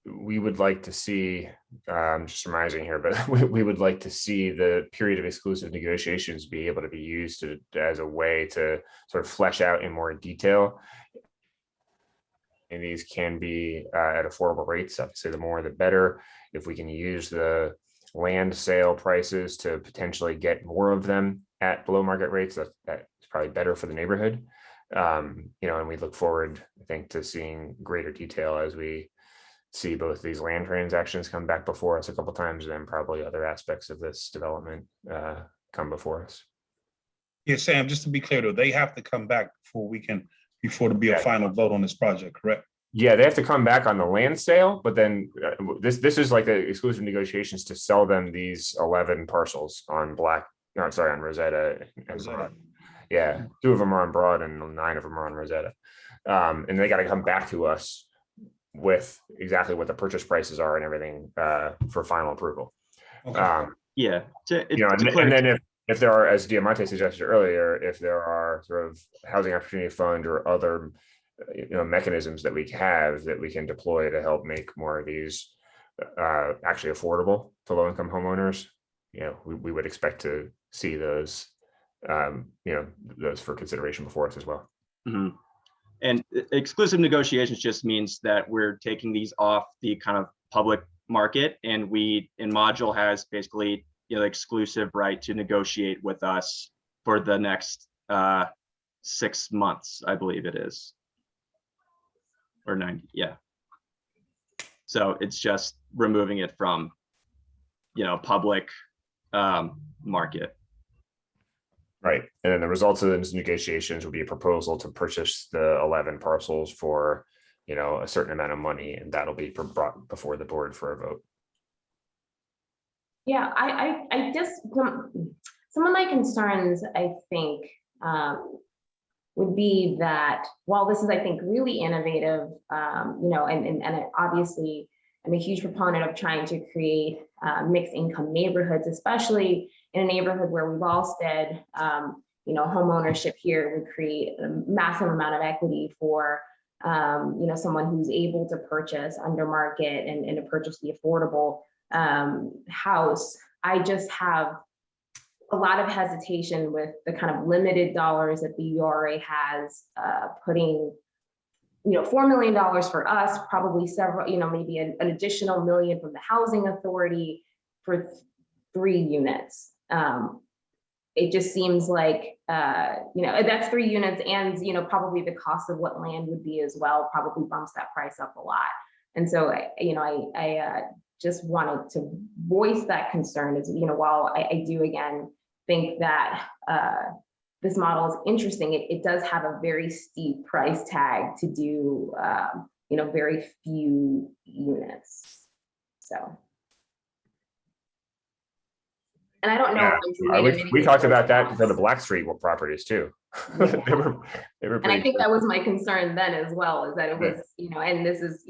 we would like to see, just surmising here, but we would like to see the period of exclusive negotiations be able to be used as a way to sort of flesh out in more detail. And these can be at affordable rates. Obviously, the more the better. If we can use the land sale prices to potentially get more of them at below market rates, that's probably better for the neighborhood. And we look forward, I think, to seeing greater detail as we see both these land transactions come back before us a couple times, and then probably other aspects of this development come before us. Yeah, Sam, just to be clear though, they have to come back before to be a final vote on this project, correct? Yeah, they have to come back on the land sale, but then this is like the exclusive negotiations to sell them these 11 parcels on on Rosetta and Broad. Yeah, 2 of them are on Broad and 9 of them are on Rosetta. And they got to come back to us with exactly what the purchase prices are and everything for final approval. Okay. And then if there are, as Diamante suggested earlier, if there are sort of housing opportunity fund or other mechanisms that we have that we can deploy to help make more of these actually affordable to low-income homeowners, we would expect to see those those for consideration before us as well. Mm-hmm. And exclusive negotiations just means that we're taking these off the kind of public market, and Module has basically exclusive right to negotiate with us for the next 6 months, I believe it is, or 90. Yeah. So it's just removing it from public market. Right. And then the results of those negotiations will be a proposal to purchase the 11 parcels for, a certain amount of money, and that'll be brought before the board for a vote. Yeah, I just, some of my concerns, I think, would be that while this is, I think, really innovative, and obviously I'm a huge proponent of trying to create mixed income neighborhoods, especially in a neighborhood where we've all said, home ownership here would create a massive amount of equity for, someone who's able to purchase under market and to purchase the affordable house. I just have a lot of hesitation with the kind of limited dollars that the URA has, putting, $4 million for us, probably several, maybe an additional $1 million from the housing authority for 3 units. It just seems like, that's 3 units, and, probably the cost of what land would be as well, probably bumps that price up a lot. And so, I just wanted to voice that concern is, while I do, again, think that this model is interesting. It does have a very steep price tag to do, very few units. So. And I don't know. We talked about that for the Black Street properties too. Yeah. they were and I think pretty that was my concern then as well, is that it was, and this is,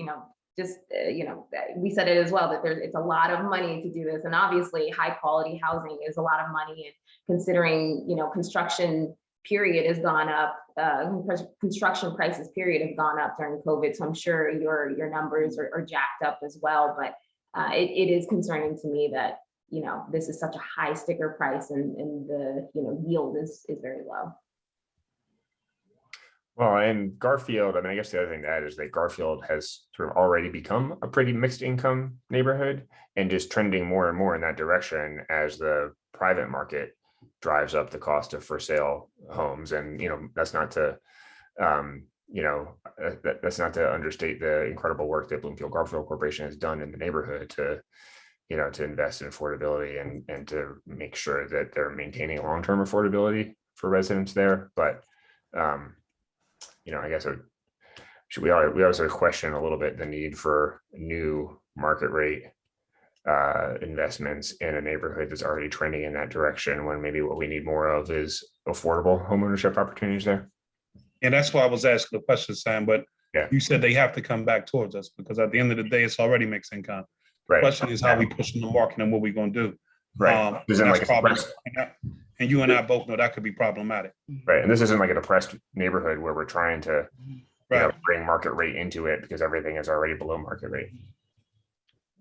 we said it as well, that it's a lot of money to do this. And obviously high quality housing is a lot of money, and considering, construction period has gone up, construction prices period have gone up during COVID. So I'm sure your numbers are jacked up as well, but it is concerning to me that, this is such a high sticker price and the, yield is very low. Well, and Garfield, I mean, I guess the other thing to add is that Garfield has sort of already become a pretty mixed income neighborhood, and just trending more and more in that direction as the private market drives up the cost of for sale homes. And, that's not to, that's not to understate the incredible work that Bloomfield Garfield Corporation has done in the neighborhood to invest in affordability and to make sure that they're maintaining long-term affordability for residents there. But, I guess we also question a little bit the need for new market rate investments in a neighborhood that's already trending in that direction, when maybe what we need more of is affordable homeownership opportunities there. And that's why I was asking the question, Sam, but yeah, you said they have to come back towards us, because at the end of the day, it's already mixed income. Right. The question is how we push in the market and what we're going to do. Right. And you and I both know that could be problematic. Right. And this isn't like a depressed neighborhood where we're trying to bring market rate into it, because everything is already below market rate.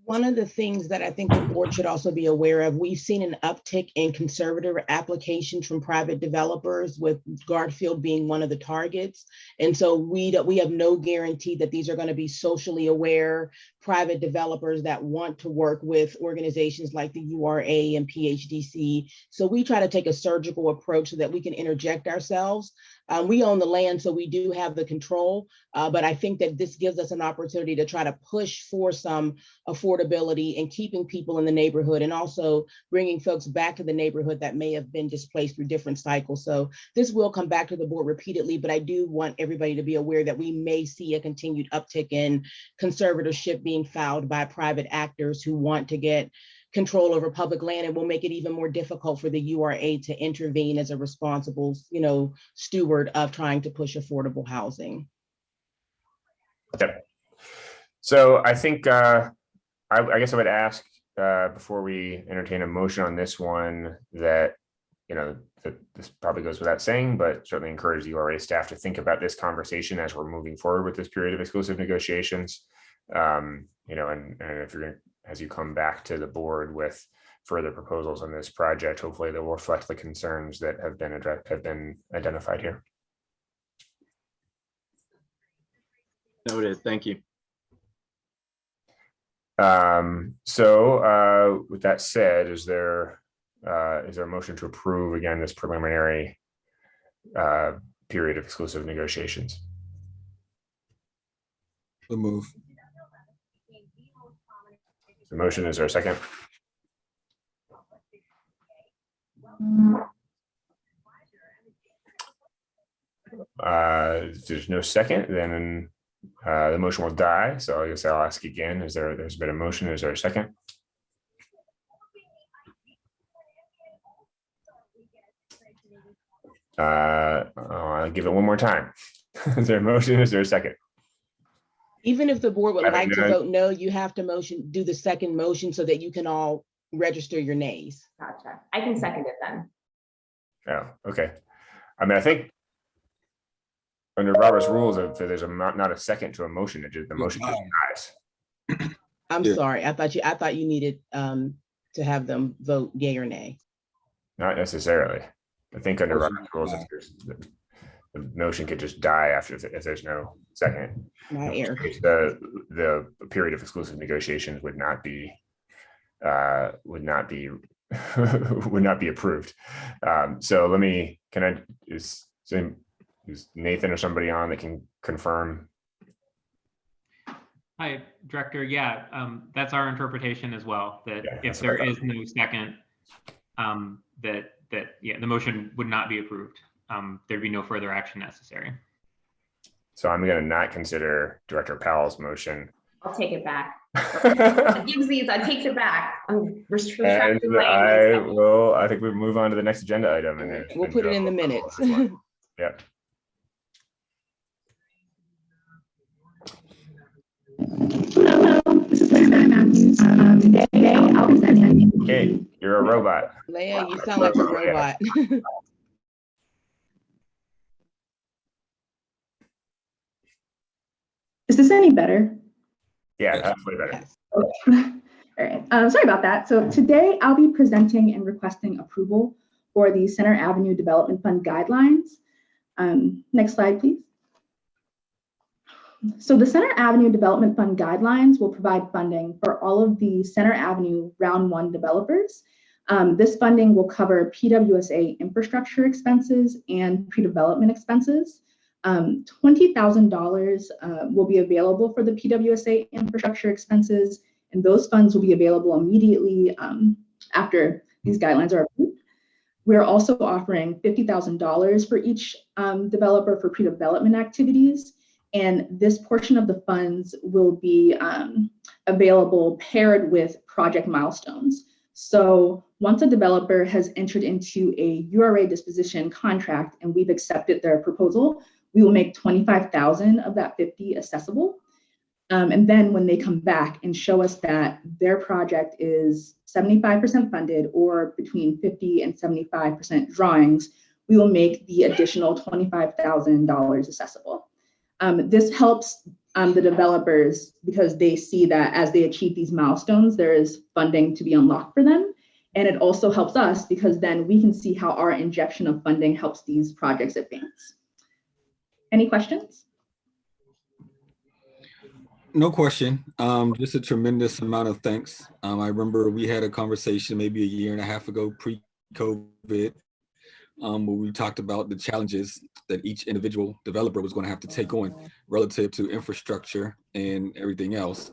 One of the things that I think the board should also be aware of, we've seen an uptick in conservative applications from private developers, with Garfield being one of the targets. And so we have no guarantee that these are going to be socially aware private developers that want to work with organizations like the URA and PHDC. So we try to take a surgical approach so that we can interject ourselves. We own the land, so we do have the control, but I think that this gives us an opportunity to try to push for some affordability and keeping people in the neighborhood, and also bringing folks back to the neighborhood that may have been displaced through different cycles. So this will come back to the board repeatedly, but I do want everybody to be aware that we may see a continued uptick in conservatorship being filed by private actors who want to get control over public land, and will make it even more difficult for the URA to intervene as a responsible, steward of trying to push affordable housing. Okay. So I think I guess I would ask before we entertain a motion on this one that, that this probably goes without saying, but certainly encourage the URA staff to think about this conversation as we're moving forward with this period of exclusive negotiations. And if you're going to, as you come back to the board with further proposals on this project, hopefully they will reflect the concerns that have been identified here. Noted. Thank you. So with that said, is there a motion to approve again this preliminary period of exclusive negotiations? The move. The motion, is there a second? There's no second, then the motion will die. So I guess I'll ask again, there's been a motion, is there a second? I'll give it one more time. Is there a motion, is there a second? Even if the board would like to vote no, you have to do the second motion so that you can all register your nays. Gotcha. I can second it then. Oh, okay. I mean, I think under Robert's rules, if there's not a second to a motion, the motion just dies. I'm sorry. I thought you needed to have them vote yay or nay. Not necessarily. I think under Robert's rules, if the motion could just die if there's no second. My error. The period of exclusive negotiations would not be approved. So is Nathan or somebody on that can confirm? Hi, Director. Yeah, that's our interpretation as well, that if there is no second, that yeah, the motion would not be approved. There'd be no further action necessary. So I'm going to not consider Director Powell's motion. I'll take it back. I take it back. I'm And I think we move on to the next agenda item. And We'll put it in the minutes. Yep. This is Leah Matthews. Today I'll be presenting. Okay, you're a robot. Leia, you sound like a robot. Is this any better? Yeah, that's way better. All right, sorry about that. So today I'll be presenting and requesting approval for the Center Avenue Development Fund guidelines. Next slide, please. So the Center Avenue Development Fund guidelines will provide funding for all of the Center Avenue Round 1 developers. This funding will cover PWSA infrastructure expenses and pre-development expenses. $20,000 will be available for the PWSA infrastructure expenses, and those funds will be available immediately after these guidelines are approved. We're also offering $50,000 for each developer for pre-development activities, and this portion of the funds will be available paired with project milestones. So once a developer has entered into a URA disposition contract and we've accepted their proposal, we will make $25,000 of that 50 accessible. And then when they come back and show us that their project is 75% funded or between 50 and 75% drawings, we will make the additional $25,000 accessible. This helps the developers because they see that as they achieve these milestones, there is funding to be unlocked for them. And it also helps us because then we can see how our injection of funding helps these projects advance. Any questions? No question. Just a tremendous amount of thanks. I remember we had a conversation maybe a year and a half ago, pre-COVID, where we talked about the challenges that each individual developer was going to have to take on relative to infrastructure and everything else.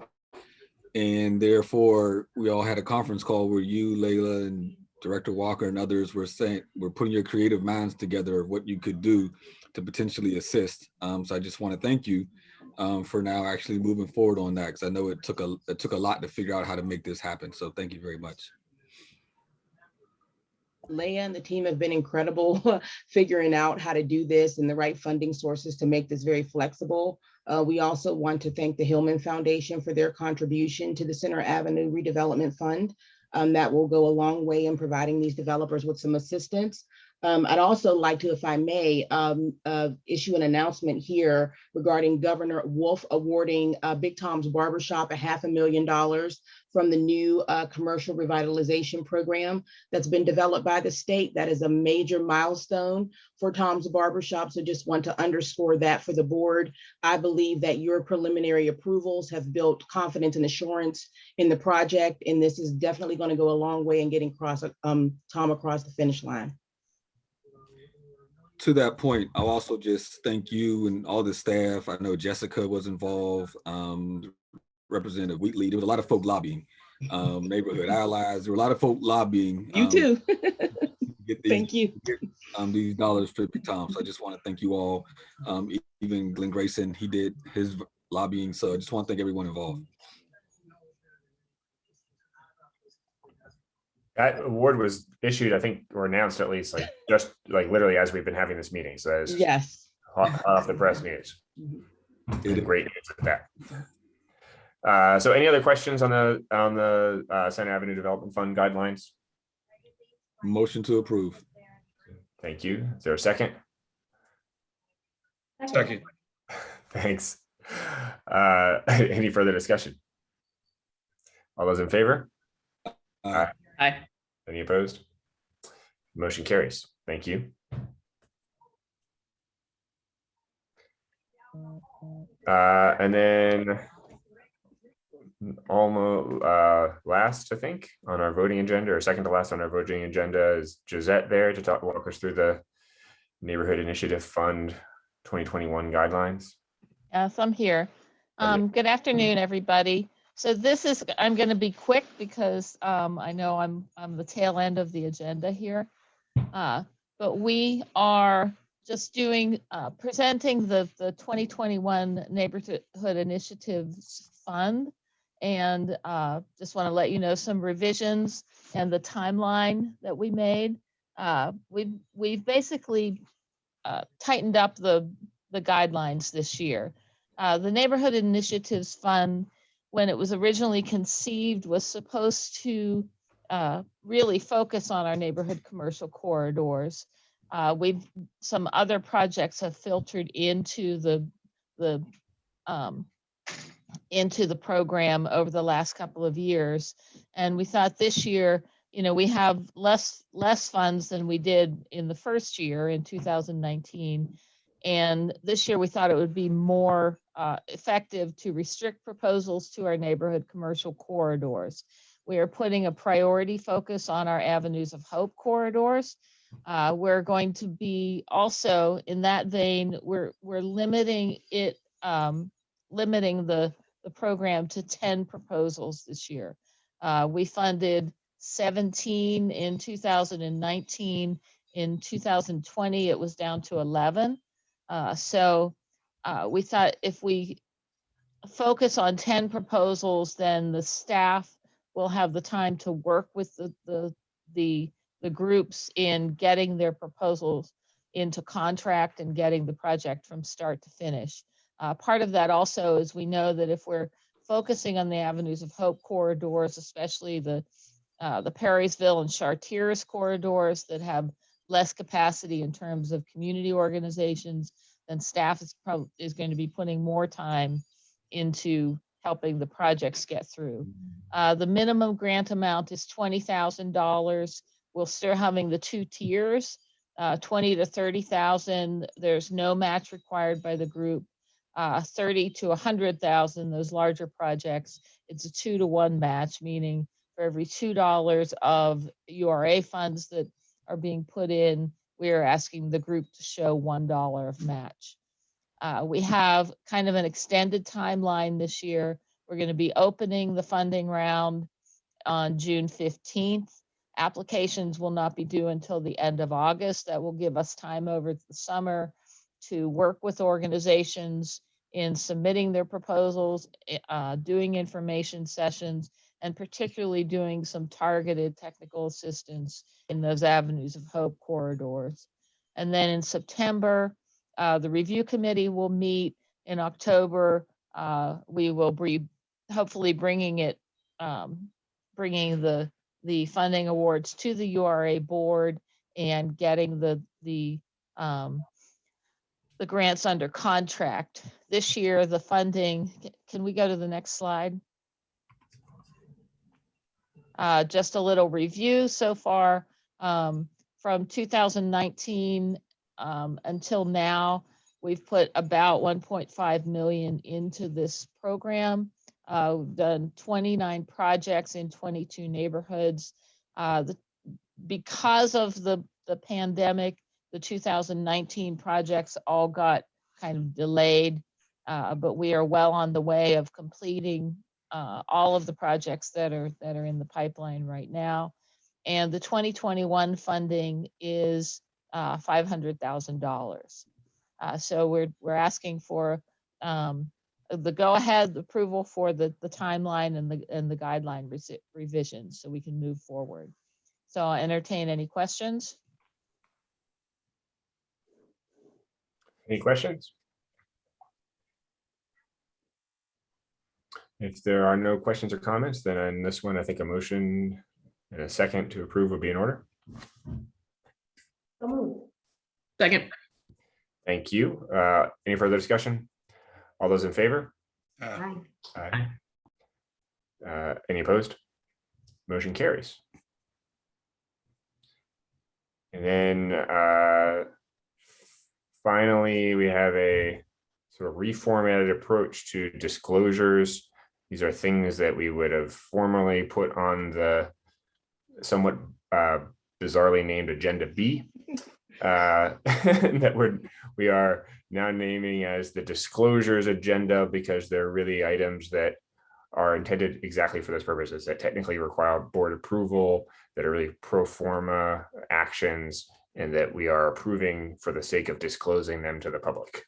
And therefore, we all had a conference call where you, Layla, and Director Walker and others were saying, we're putting your creative minds together of what you could do to potentially assist. So I just want to thank you for now actually moving forward on that, because I know it took a lot to figure out how to make this happen. So thank you very much. Leia and the team have been incredible figuring out how to do this and the right funding sources to make this very flexible. We also want to thank the Hillman Foundation for their contribution to the Center Avenue Redevelopment Fund. That will go a long way in providing these developers with some assistance. I'd also like to, if I may, issue an announcement here regarding Governor Wolf awarding Big Tom's Barbershop $500,000 from the new commercial revitalization program that's been developed by the state. That is a major milestone for Tom's Barbershop. So just want to underscore that for the board. I believe that your preliminary approvals have built confidence and assurance in the project, and this is definitely going to go a long way in getting Tom across the finish line. To that point, I'll also just thank you and all the staff. I know Jessica was involved, Representative Wheatley. There was a lot of folk lobbying, neighborhood allies. There were a lot of folk lobbying. You too. Thank you. These dollars for Big Tom. So I just want to thank you all. Even Glenn Grayson, he did his lobbying. So I just want to thank everyone involved. That award was issued, I think, or announced at least, just literally as we've been having this meeting. So it's yes, hot off the press news. Great news at that. So any other questions on the Center Avenue Development Fund guidelines? Motion to approve. Thank you. Is there a second? Second. Thanks. Any further discussion? All those in favor? Aye. Any opposed? Motion carries. Thank you. And then almost last, I think, on our voting agenda, or second to last on our voting agenda, is Josette there to walk us through the Neighborhood Initiative Fund 2021 guidelines. Yes, I'm here. Good afternoon, everybody. So I'm going to be quick because I know I'm the tail end of the agenda here. But we are just presenting the 2021 Neighborhood Initiatives Fund. And just want to let you know some revisions and the timeline that we made. We've basically tightened up the guidelines this year. The Neighborhood Initiatives Fund, when it was originally conceived, was supposed to really focus on our neighborhood commercial corridors. Some other projects have filtered into the program over the last couple of years, and we thought this year, we have less funds than we did in the first year in 2019. And this year we thought it would be more effective to restrict proposals to our neighborhood commercial corridors. We are putting a priority focus on our Avenues of Hope corridors. We're going to be also in that vein, we're limiting it, limiting the program to 10 proposals this year. We funded 17 in 2019. In 2020, it was down to 11. So we thought if we focus on 10 proposals, then the staff will have the time to work with the groups in getting their proposals into contract and getting the project from start to finish. Part of that also is we know that if we're focusing on the Avenues of Hope corridors, especially the Perrysville and Chartiers corridors that have less capacity in terms of community organizations, then staff is going to be putting more time into helping the projects get through. The minimum grant amount is $20,000. We're still having the two tiers, 20 to 30,000. There's no match required by the group. 30 to 100,000, those larger projects, it's a 2-to-1 match, meaning for every $2 of URA funds that are being put in, we are asking the group to show $1 of match. We have kind of an extended timeline this year. We're going to be opening the funding round on June 15th. Applications will not be due until the end of August. That will give us time over the summer to work with organizations in submitting their proposals, doing information sessions, and particularly doing some targeted technical assistance in those Avenues of Hope corridors. And then in September, the review committee will meet. In October, we will be hopefully bringing the funding awards to the URA board and getting the grants under contract. This year, the funding, can we go to the next slide? Just a little review so far from 2019 until now, we've put about 1.5 million into this program. Done 29 projects in 22 neighborhoods. Because of the pandemic, the 2019 projects all got kind of delayed, but we are well on the way of completing all of the projects that are in the pipeline right now. And the 2021 funding is $500,000. So we're asking for the go-ahead approval for the timeline and the guideline revisions so we can move forward. So I'll entertain any questions. Any questions? If there are no questions or comments, then on this one, I think a motion and a second to approve would be in order. Second. Thank you. Any further discussion? All those in favor? Aye. Aye. Any opposed? Motion carries. And then finally, we have a sort of reformatted approach to disclosures. These are things that we would have formerly put on the somewhat bizarrely named Agenda B that we are now naming as the disclosures agenda, because they're really items that are intended exactly for those purposes that technically require board approval, that are really pro forma actions, and that we are approving for the sake of disclosing them to the public.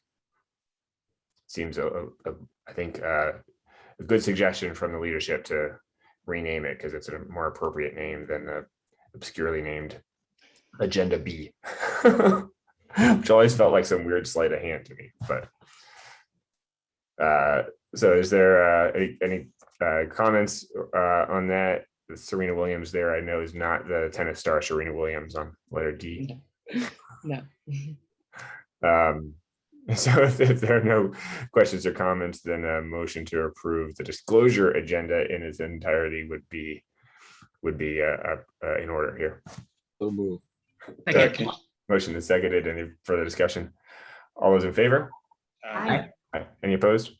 Seems I think a good suggestion from the leadership to rename it, because it's a more appropriate name than the obscurely named Agenda B, which always felt like some weird sleight of hand to me. But so is there any comments on that? Serena Williams there, I know, is not the tennis star Serena Williams on letter D. No. So if there are no questions or comments, then a motion to approve the disclosure agenda in its entirety would be in order here. So move. Second. Motion is seconded. Any further discussion? All those in favor? Aye. Aye. Any opposed?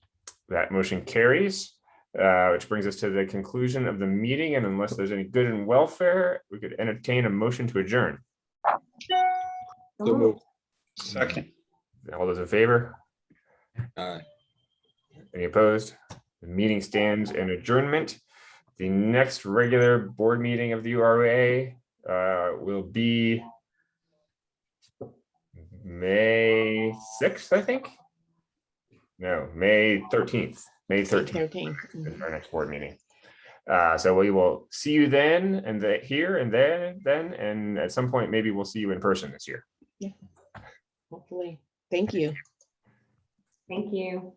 That motion carries, which brings us to the conclusion of the meeting. And unless there's any good and welfare, we could entertain a motion to adjourn. So move. Second. All those in favor? Aye. Any opposed? The meeting stands in adjournment. The next regular board meeting of the URA will be May 6th, I think. No, May 13th. May 13th is our next board meeting. So we will see you then, and here and then, and at some point maybe we'll see you in person this year. Yeah, hopefully. Thank you. Thank you.